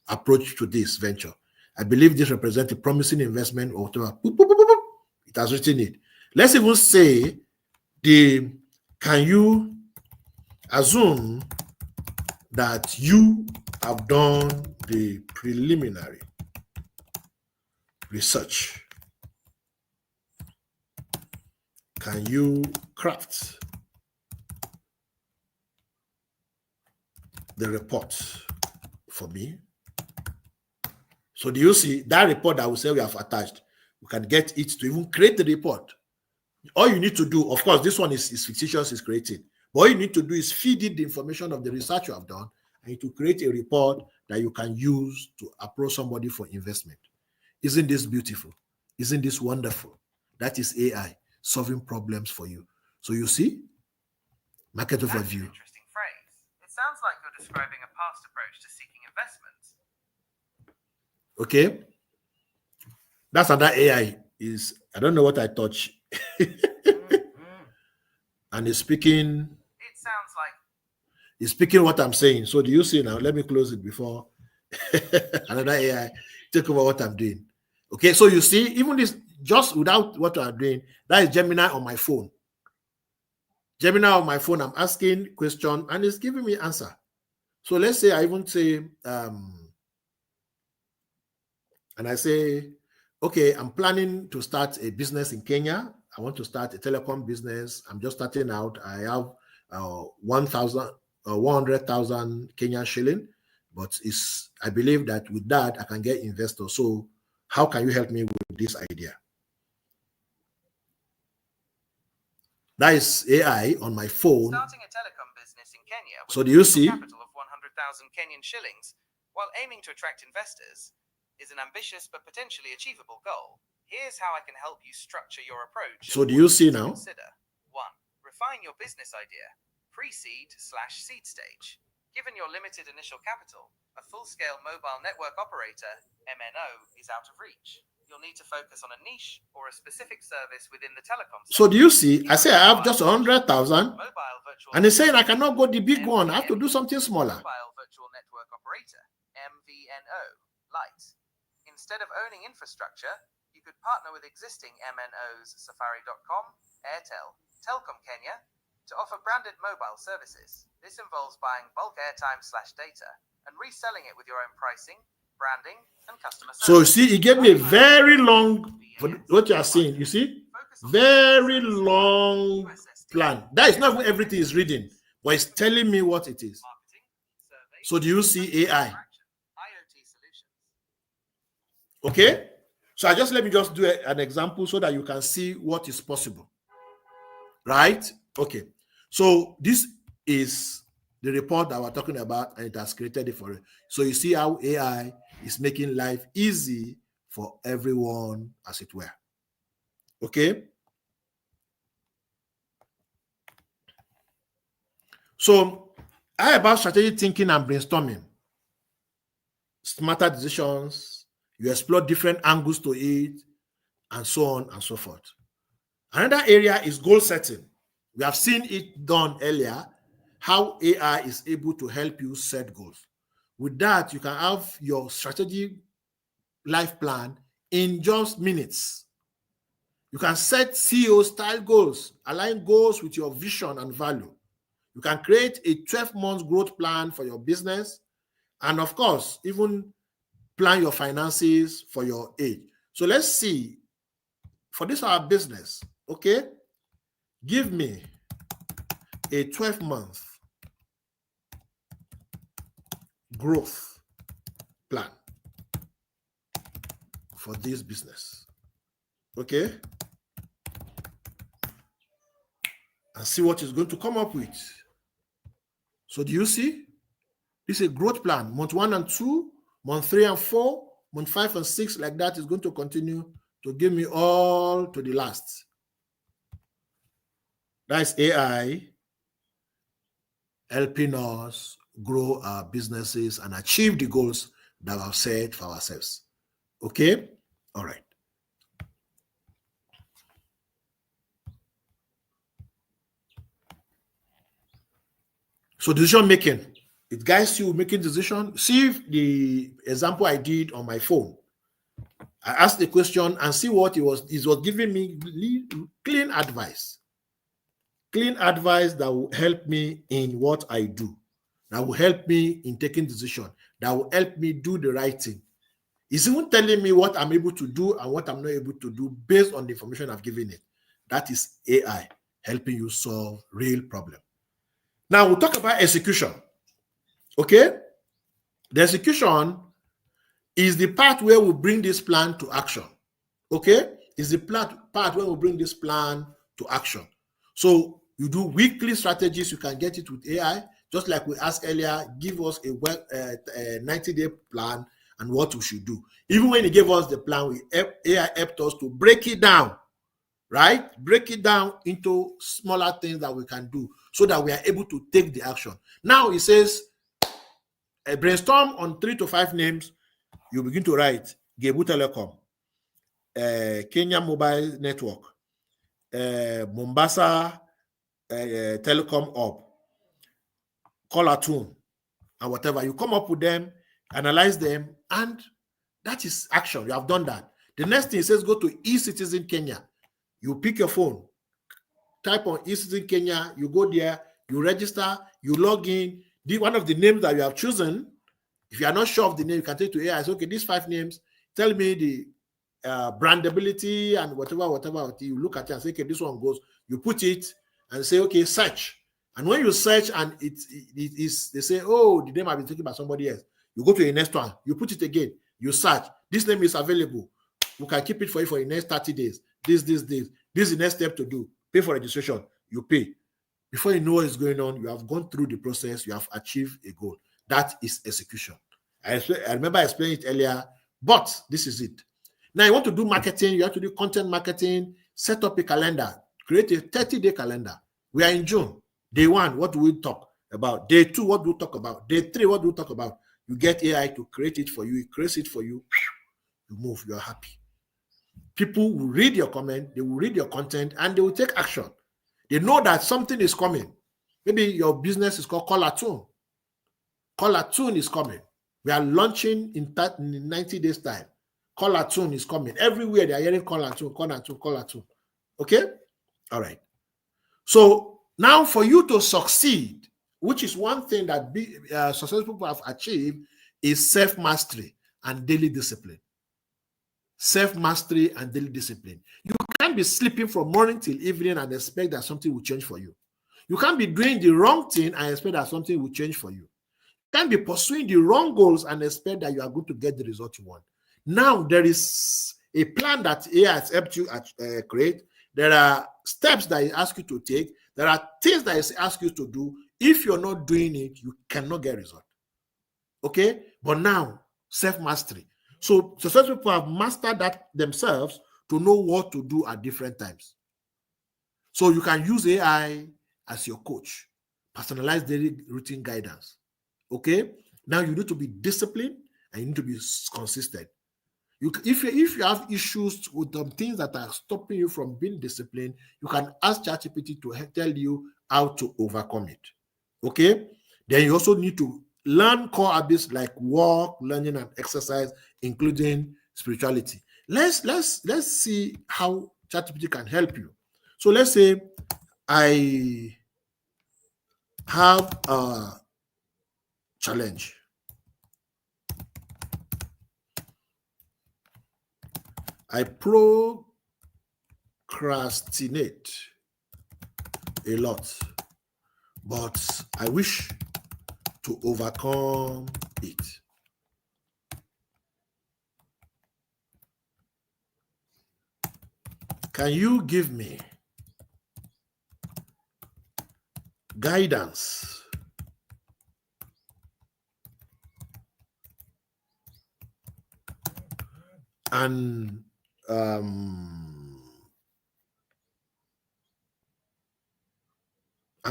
approach to this venture. I believe this represents a promising investment or whatever. It has written it. Let's even say, can you assume that you have done the preliminary research? Can you craft the report for me? So do you see that report that we say we have attached? We can get it to even create the report. All you need to do, of course, this one is fictitious, is created. But all you need to do is feed in the information of the research you have done, and to create a report that you can use to approach somebody for investment. Isn't this beautiful? Isn't this wonderful? That is AI solving problems for you. So you see, market overview. Interesting phrase. It sounds like you're describing a past approach to seeking investments. Okay. That's how that AI is. I don't know what I touch. And it's speaking. It sounds like it's speaking what I'm saying. So do you see now? Let me close it before another AI take over what I'm doing. Okay, so you see, even this, just without what I'm doing, that is Gemini on my phone. Gemini on my phone, I'm asking question and it's giving me answer. So let's say I even say, and I say, okay, I'm planning to start a business in Kenya. I want to start a telecom business. I'm just starting out. I have 100,000 Kenyan shilling, but I believe that with that I can get investors. So how can you help me with this idea? That is AI on my phone. Starting a telecom business in Kenya with so do you see? Capital of 100,000 Kenyan shillings, while aiming to attract investors, is an ambitious but potentially achievable goal. Here's how I can help you structure your approach. So do you see now? Consider 1. Refine your business idea. Pre-seed/seed stage. Given your limited initial capital, a full-scale mobile network operator, MNO, is out of reach. You'll need to focus on a niche or a specific service within the telecom sector. So do you see? I say I have just 100,000, and they're saying I cannot go the big one. I have to do something smaller. Mobile virtual network operator, MVNO, Lite. Instead of owning infrastructure, you could partner with existing MNOs Safari.com, Airtel, Telkom Kenya, to offer branded mobile services. This involves buying bulk airtime/data and reselling it with your own pricing, branding, and customer service. So you see, it gave me a very long, for what you are saying, you see, very long plan. That is not even everything is reading, but it's telling me what it is. So do you see AI? Okay? So let me just do an example so that you can see what is possible. Right? Okay. So this is the report that we're talking about, and it has created it for it. So you see how AI is making life easy for everyone, as it were. Okay. So how about strategic thinking and brainstorming? Smarter decisions, you explore different angles to it, and so on and so forth. Another area is goal setting. We have seen it done earlier, how AI is able to help you set goals. With that, you can have your strategic life plan in just minutes. You can set CEO style goals, align goals with your vision and value. You can create a 12-month growth plan for your business, and of course, even plan your finances for your age. So let's see, for this our business, okay, give me a 12-month growth plan for this business, okay, and see what it's going to come up with. So do you see? This is a growth plan. Month 1 and 2, month 3 and 4, month 5 and 6, like that is going to continue to give me all to the last. That's AI helping us grow our businesses and achieve the goals that we have set for ourselves. Okay? All right. So decision making, it guides you making decision. See the example I did on my phone. I asked the question and see what it was. It was giving me clean advice. Clean advice that will help me in what I do, that will help me in taking decision, that will help me do the right thing. It's even telling me what I'm able to do and what I'm not able to do based on the information I've given it. That is AI helping you solve real problem. Now we'll talk about execution. Okay? The execution is the part where we bring this plan to action. Okay? Is the part where we bring this plan to action. So you do weekly strategies, you can get it with AI. Just like we asked earlier, give us a 90-day plan and what we should do. Even when he gave us the plan, AI helped us to break it down, right? Break it down into smaller things that we can do so that we are able to take the action. Now it says, brainstorm on 3 to 5 names. You begin to write Gebu Telecom, Kenya Mobile Network, Mombasa Telecom Up, Caller Tune, and whatever. You come up with them, analyze them, and that is action. You have done that. The next thing, it says go to eCitizen Kenya. You pick your phone, type on eCitizen Kenya, you go there, you register, you log in. One of the names that you have chosen, if you are not sure of the name, you can take to AI. Say, okay, these 5 names, tell me the brandability and whatever. You look at it and say, okay, this one goes. You put it and say, okay, search. And when you search and it is, they say, oh, the name has been taken by somebody else. You go to the next one. You put it again. You search. This name is available. We can keep it for you for the next 30 days. This is the next step to do. Pay for registration. You pay. Before you know what is going on, you have gone through the process. You have achieved a goal. That is execution. I remember I explained it earlier, but this is it. Now you want to do marketing. You have to do content marketing. Set up a calendar. Create a 30-day calendar. We are in June. Day 1, what do we talk about? Day 2, what do we talk about? Day 3, what do we talk about? You get AI to create it for you. It creates it for you. You move. You are happy. People will read your comment. They will read your content, and they will take action. They know that something is coming. Maybe your business is called Caller Tune. Caller Tune is coming. We are launching in 90 days' time. Caller Tune is coming. Everywhere they are hearing Caller Tune, Caller Tune, Caller Tune. Okay? All right. So now for you to succeed, which is one thing that successful people have achieved, is self-mastery and daily discipline. Self-mastery and daily discipline. You can't be sleeping from morning till evening and expect that something will change for you. You can't be doing the wrong thing and expect that something will change for you. You can't be pursuing the wrong goals and expect that you are going to get the result you want. Now, there is a plan that AI has helped you create. There are steps that it asks you to take. There are things that it asks you to do. If you're not doing it, you cannot get result. Okay? But now, self-mastery. So successful people have mastered that themselves to know what to do at different times. So you can use AI as your coach, personalized daily routine guidance. Okay? Now you need to be disciplined and you need to be consistent. If you have issues with the things that are stopping you from being disciplined, you can ask ChatGPT to tell you how to overcome it. Okay? Then you also need to learn core habits like work, learning, and exercise, including spirituality. Let's see how ChatGPT can help you. So let's say I have a challenge. I procrastinate a lot, but I wish to overcome it. Can you give me guidance and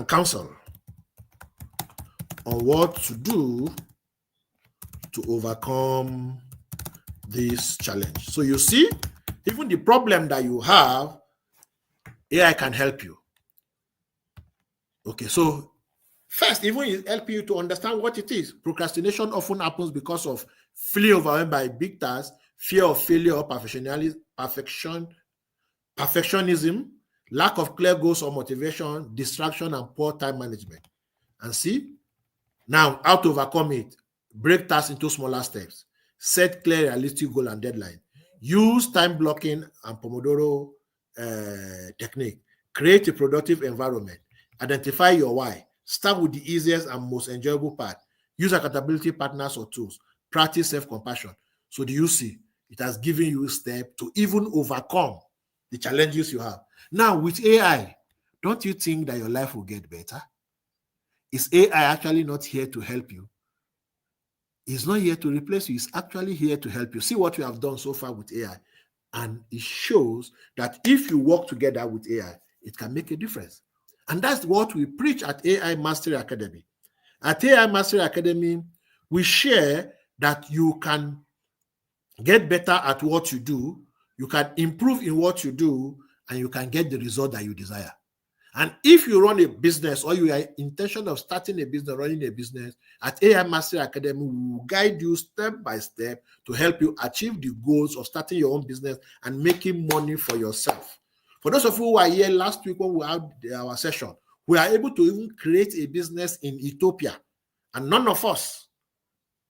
counsel on what to do to overcome this challenge? So you see, even the problem that you have, AI can help you. Okay, so first, even it help you to understand what it is. Procrastination often happens because of feeling overwhelmed by big tasks, fear of failure or perfectionism, lack of clear goals or motivation, distraction, and poor time management. And see, now how to overcome it. Break tasks into smaller steps. Set clear, realistic goal and deadline. Use time blocking and Pomodoro technique. Create a productive environment. Identify your why. Start with the easiest and most enjoyable part. Use accountability partners or tools. Practice self-compassion. So do you see? It has given you a step to even overcome the challenges you have. Now, with AI, don't you think that your life will get better? Is AI actually not here to help you? It's not here to replace you. It's actually here to help you. See what we have done so far with AI. And it shows that if you work together with AI, it can make a difference. And that's what we preach at AI Mastery Academy. At AI Mastery Academy, we share that you can get better at what you do, you can improve in what you do, and you can get the result that you desire. And if you run a business or you are intention of starting a business, running a business, at AI Mastery Academy, we will guide you step by step to help you achieve the goals of starting your own business and making money for yourself. For those of you who are here last week when we had our session, we are able to even create a business in Ethiopia. And none of us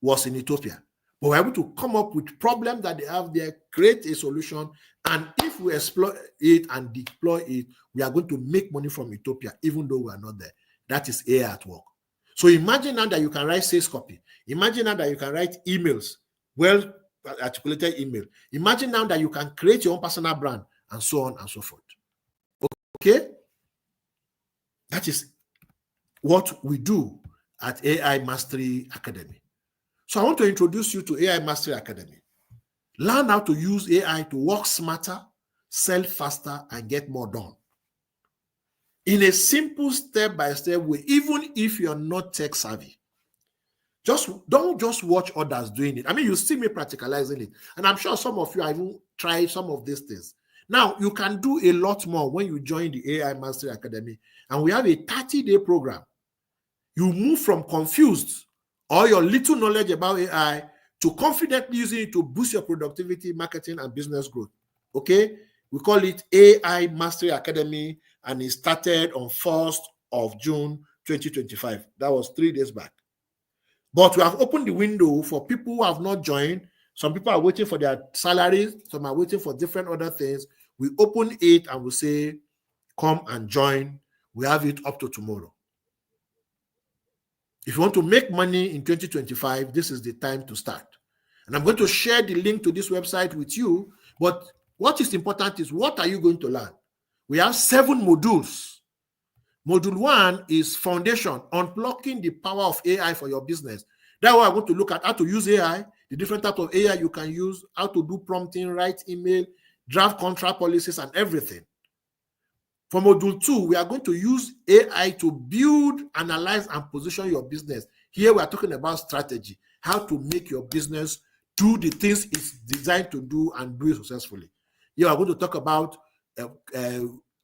was in Ethiopia. But we're able to come up with problems that they have there, create a solution, and if we exploit it and deploy it, we are going to make money from Ethiopia, even though we are not there. That is AI at work. So imagine now that you can write sales copy. Imagine now that you can write emails, well-articulated email. Imagine now that you can create your own personal brand, and so on and so forth. Okay? That is what we do at AI Mastery Academy. So I want to introduce you to AI Mastery Academy. Learn how to use AI to work smarter, sell faster, and get more done. In a simple step-by-step way, even if you're not tech savvy. Don't just watch others doing it. I mean, you see me practicalizing it. And I'm sure some of you have even tried some of these things. Now, you can do a lot more when you join the AI Mastery Academy. And we have a 30-day program. You move from confused or your little knowledge about AI to confidently using it to boost your productivity, marketing, and business growth. Okay? We call it AI Mastery Academy, and it started on 1st of June 2025. That was 3 days back. But we have opened the window for people who have not joined. Some people are waiting for their salaries. Some are waiting for different other things. We open it and we say, come and join. We have it up to tomorrow. If you want to make money in 2025, this is the time to start. And I'm going to share the link to this website with you But what is important is, what are you going to learn? We have 7 modules. Module 1 is foundation, unlocking the power of AI for your business. That's why I want to look at how to use AI, the different types of AI you can use, how to do prompting, write email, draft contract policies, and everything. For module 2, we are going to use AI to build, analyze, and position your business. Here we are talking about strategy, how to make your business do the things it's designed to do and do it successfully. Here we are going to talk about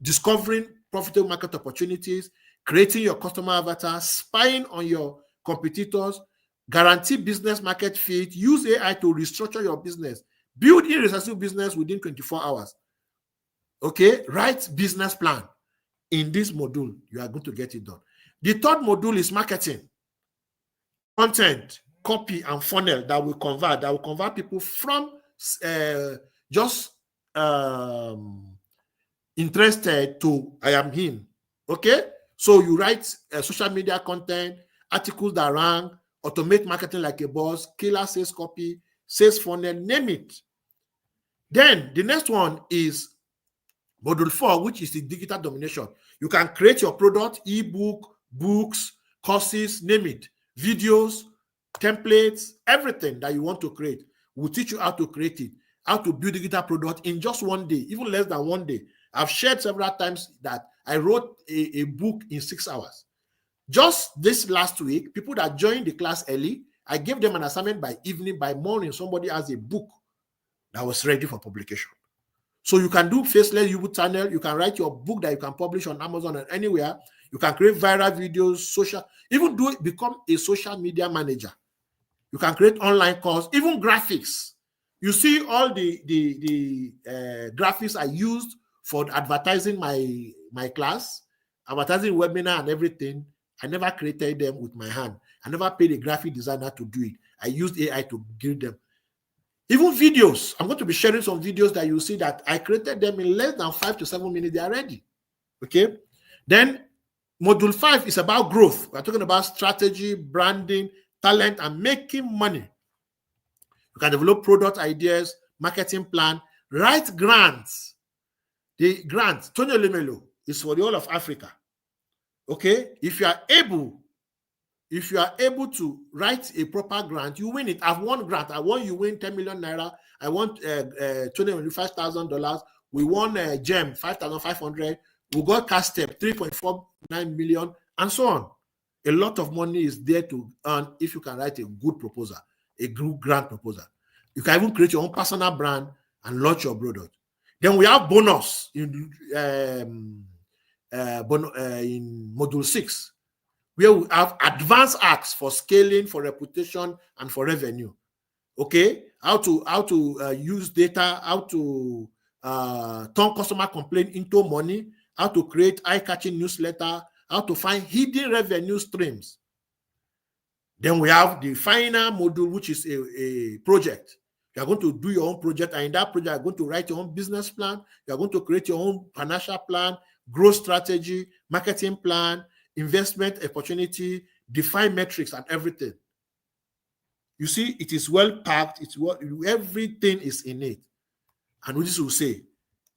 discovering profitable market opportunities, creating your customer avatar, spying on your competitors, guarantee business market fit, use AI to restructure your business, build irreversible business within 24 hours. Okay, write business plan. In this module, you are going to get it done. The third module is marketing, content, copy, and funnel that will convert people from just interested to I am him. Okay, so you write social media content, articles that rank, automate marketing like a boss, killer sales copy, sales funnel, name it. Then the next one is module 4, which is the digital domination. You can create your product, ebook, books, courses, name it, videos, templates, everything that you want to create. We'll teach you how to create it, how to build digital product in just one day, even less than one day. I've shared several times that I wrote a book in 6 hours. Just this last week, people that joined the class early, I gave them an assignment by evening, by morning, somebody has a book that was ready for publication. So you can do faceless YouTube channel. You can write your book that you can publish on Amazon and anywhere. You can create viral videos, social, even become a social media manager. You can create online course, even graphics. You see all the graphics I used for advertising my class, advertising webinar and everything. I never created them with my hand. I never paid a graphic designer to do it. I used AI to give them. Even videos, I'm going to be sharing some videos that you see that I created them in less than 5 to 7 minutes. They are ready. Okay. Then module 5 is about growth. We're talking about strategy, branding, talent, and making money. You can develop product ideas, marketing plan, write grants. The grant, Tony Lemelo, is for the whole of Africa. Okay. If you are able to write a proper grant, you win it. I've won grant. I won, you win 10 million naira. I won $25,000. We won GEM 5,500. We got cash step 3.49 million, and so on. A lot of money is there to earn if you can write a good proposal, a good grant proposal. You can even create your own personal brand and launch your product. Then we have bonus in module 6. Where we have advanced acts for scaling, for reputation, and for revenue. Okay, how to use data, how to turn customer complaint into money, how to create eye-catching newsletter, how to find hidden revenue streams. Then we have the final module, which is a project. You are going to do your own project, and in that project, you are going to write your own business plan. You are going to create your own financial plan, growth strategy, marketing plan, investment opportunity, define metrics, and everything. You see, it is well packed. It's what everything is in it. And this will say,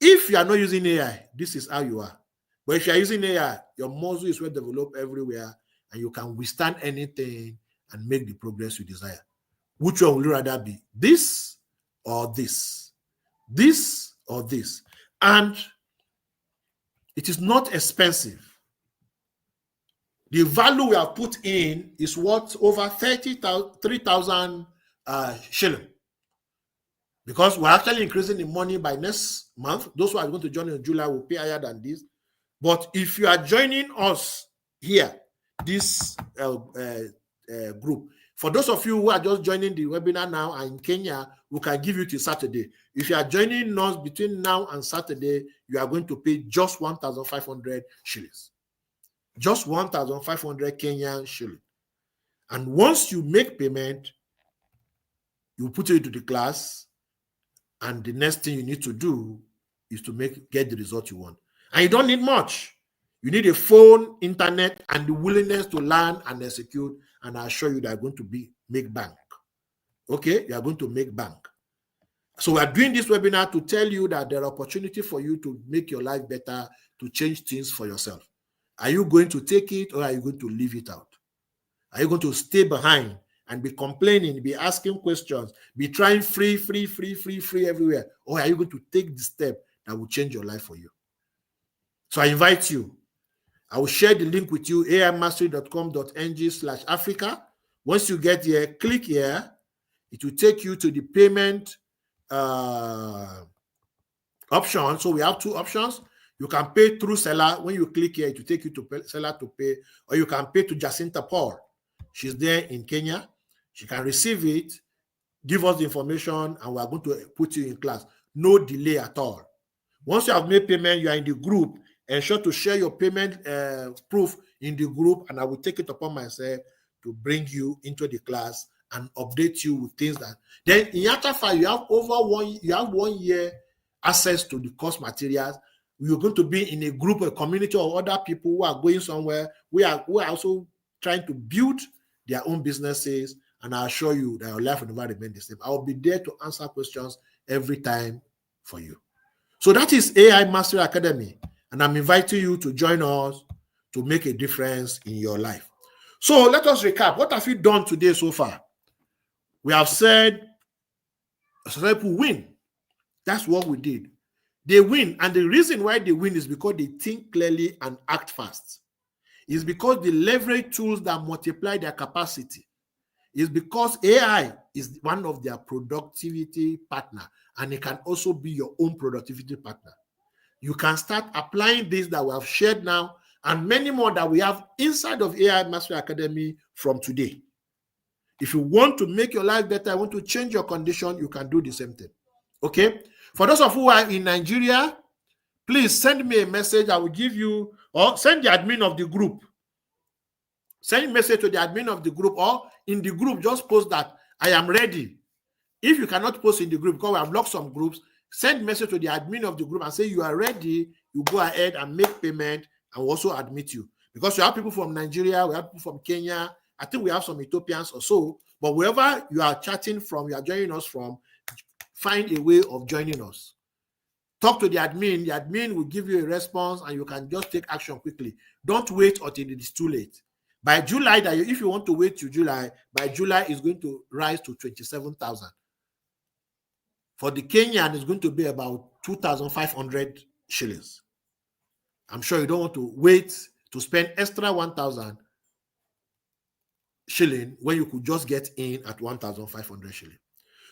if you are not using AI, this is how you are. But if you are using AI, your muscle is well developed everywhere, and you can withstand anything and make the progress you desire. Which one would you rather be? This or this? This or this? And it is not expensive. The value we have put in is worth over 3,000 shilling. Because we're actually increasing the money by next month. Those who are going to join in July will pay higher than this. But if you are joining us here, this group, for those of you who are just joining the webinar now and in Kenya, we can give you till Saturday. If you are joining us between now and Saturday, you are going to pay just 1,500 shillings. Just 1,500 Kenyan shilling. And once you make payment, you put it into the class, and the next thing you need to do is to get the result you want. And you don't need much. You need a phone, internet, and the willingness to learn and execute, and I assure you that are going to make bank. Okay? You are going to make bank. So we are doing this webinar to tell you that there are opportunities for you to make your life better, to change things for yourself. Are you going to take it, or are you going to leave it out? Are you going to stay behind and be complaining, be asking questions, be trying free everywhere? Or are you going to take the step that will change your life for you? So I invite you. I will share the link with you, aimastery.com.ng/Africa. Once you get here, click here. It will take you to the payment option. So we have two options. You can pay through seller. When you click here, it will take you to seller to pay, or you can pay to Jacinta Paul. She's there in Kenya. She can receive it, give us the information, and we are going to put you in class. No delay at all. Once you have made payment, you are in the group. Ensure to share your payment proof in the group, and I will take it upon myself to bring you into the class and update you with things that. Then in Yatafa, you have 1 year access to the course materials. You're going to be in a group, a community of other people who are going somewhere. Who are also trying to build their own businesses, and I assure you that your life will never remain the same. I will be there to answer questions every time for you. So that is AI Mastery Academy, and I'm inviting you to join us to make a difference in your life. So let us recap. What have you done today so far? We have said people win. That's what we did. They win, and the reason why they win is because they think clearly and act fast. It's because they leverage tools that multiply their capacity. It's because AI is one of their productivity partner, and it can also be your own productivity partner. You can start applying this that we have shared now and many more that we have inside of AI Mastery Academy from today. If you want to make your life better, want to change your condition, you can do the same thing. Okay? For those of you who are in Nigeria, please send me a message. I will give you, or send the admin of the group. Send a message to the admin of the group, or in the group, just post that I am ready. If you cannot post in the group, because we have locked some groups, send a message to the admin of the group and say you are ready. You go ahead and make payment, and we'll also admit you. Because we have people from Nigeria, we have people from Kenya. I think we have some Ethiopians or so. But wherever you are chatting from, you are joining us from, find a way of joining us. Talk to the admin. The admin will give you a response, and you can just take action quickly. Don't wait until it is too late. By July, if you want to wait to July, by July it's going to rise to 27,000. For the Kenyan, it's going to be about 2,500 shillings. I'm sure you don't want to wait to spend extra 1,000 shilling when you could just get in at 1,500 shilling.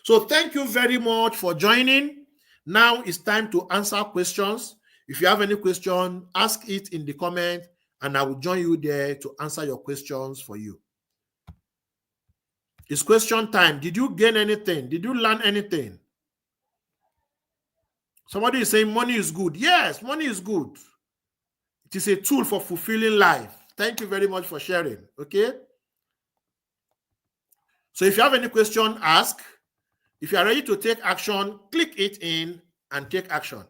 So thank you very much for joining. Now it's time to answer questions. If you have any question, ask it in the comment, and I will join you there to answer your questions for you. It's question time. Did you gain anything? Did you learn anything? Somebody is saying money is good. Yes, money is good. It is a tool for fulfilling life. Thank you very much for sharing. Okay. So if you have any question, ask. If you are ready to take action, click it in and take action.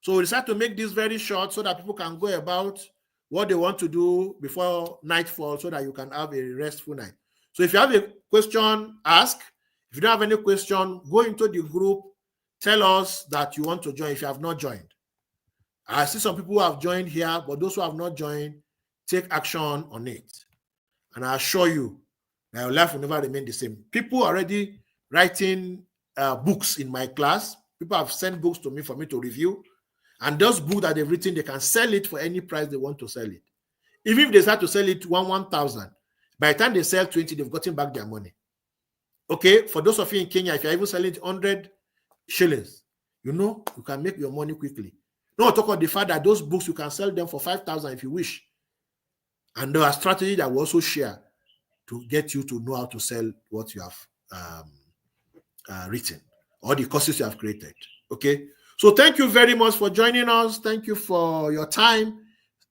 So we decided to make this very short so that people can go about what they want to do before nightfall so that you can have a restful night. So if you have a question, ask. If you don't have any question, go into the group. Tell us that you want to join if you have not joined. I see some people who have joined here, but those who have not joined, take action on it. And I assure you that your life will never remain the same. People are already writing books in my class. People have sent books to me for me to review. And those books that they've written, they can sell it for any price they want to sell it. Even if they start to sell it 1,000, by the time they sell 20, they've gotten back their money. Okay, for those of you in Kenya, if you're even selling 100 shillings, you can make your money quickly. No, talk about the fact that those books, you can sell them for 5,000 if you wish. And there are strategies that we also share to get you to know how to sell what you have written or the courses you have created. Okay. So thank you very much for joining us. Thank you for your time.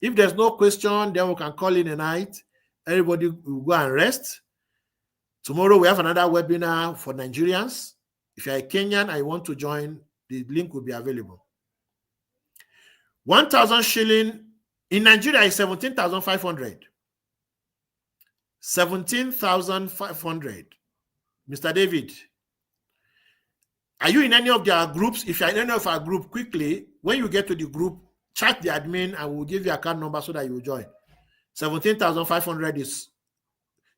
If there's no question, then we can call in a night. Everybody will go and rest. Tomorrow we have another webinar for Nigerians. If you're a Kenyan and you want to join, the link will be available. 1,000 shilling in Nigeria is 17,500. 17,500. Mr. David. Are you in any of their groups? If you're in any of our group, quickly, when you get to the group, chat the admin and we'll give you account number so that you will join. 17,500 is,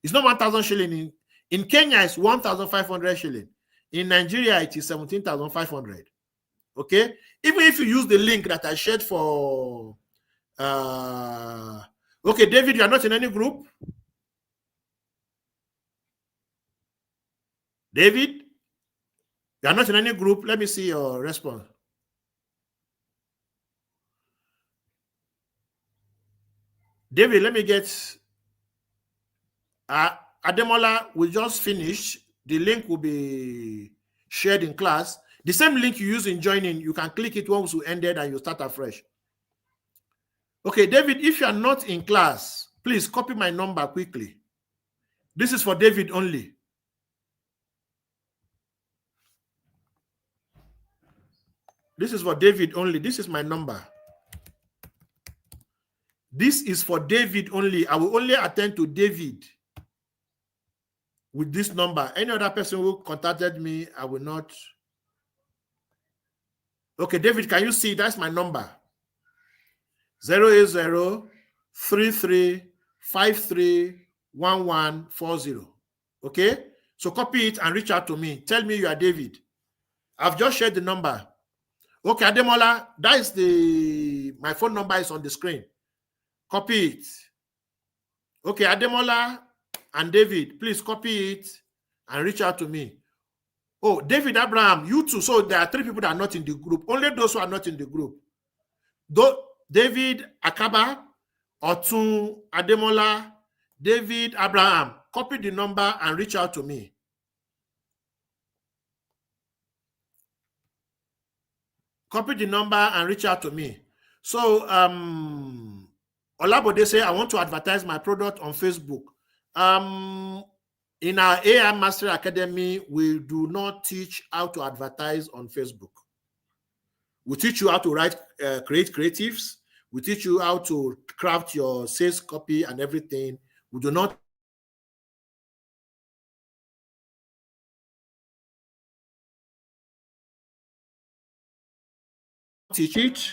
it's not 1,000 shilling. In Kenya, it's 1,500 shilling. In Nigeria, it is 17,500. Okay? Even if you use the link that I shared for, okay, David, you are not in any group? David, you are not in any group? Let me see your response. David, let me get, Ademola, we just finished. The link will be shared in class. The same link you use in joining, you can click it once you ended and you start afresh. Okay, David, if you are not in class, please copy my number quickly. This is for David only. This is for David only. This is my number. This is for David only. I will only attend to David with this number. Any other person who contacted me, I will not. Okay, David, can you see? That's my number. 080-3353-1140. Okay? So copy it and reach out to me. Tell me you are David. I've just shared the number. Okay, Ademola, that is my phone number is on the screen. Copy it. Okay, Ademola and David, please copy it and reach out to me. Oh, David Abraham, you too. So there are 3 people that are not in the group. Only those who are not in the group. David Akaba, Otun Ademola, David Abraham, copy the number and reach out to me. Copy the number and reach out to me. So, Olabode say, I want to advertise my product on Facebook. In our AI Master Academy, we do not teach how to advertise on Facebook. We teach you how to create creatives. We teach you how to craft your sales copy and everything. We do not teach it.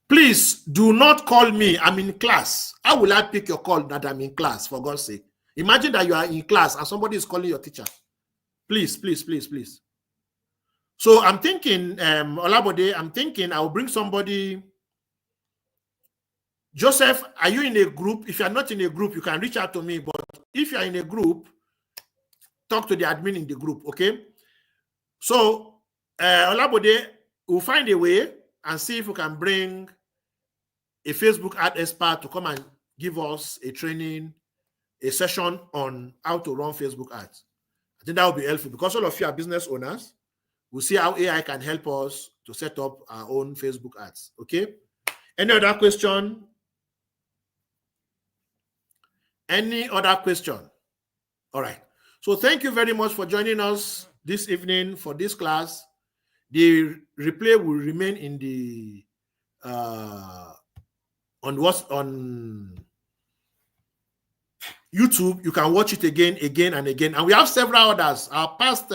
Please do not call me. I'm in class. How will I pick your call that I'm in class, for God's sake? Imagine that you are in class and somebody is calling your teacher. Please, please, please, please. So I'm thinking, Olabode, I'm thinking I'll bring somebody. Joseph, are you in a group? If you're not in a group, you can reach out to me. But if you're in a group, talk to the admin in the group, okay? So, Olabode, we'll find a way and see if we can bring a Facebook ad expert to come and give us a training, a session on how to run Facebook ads. I think that will be helpful because all of you are business owners. We'll see how AI can help us to set up our own Facebook ads, okay? Any other question? Any other question? All right. So thank you very much for joining us this evening for this class. The replay will remain in the on YouTube. You can watch it again and again. And we have several others. Our past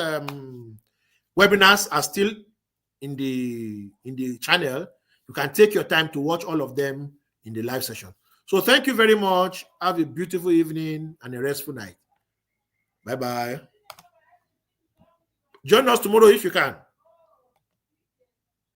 webinars are still in the channel. You can take your time to watch all of them in the live session. So thank you very much. Have a beautiful evening and a restful night. Bye-bye. Join us tomorrow if you can.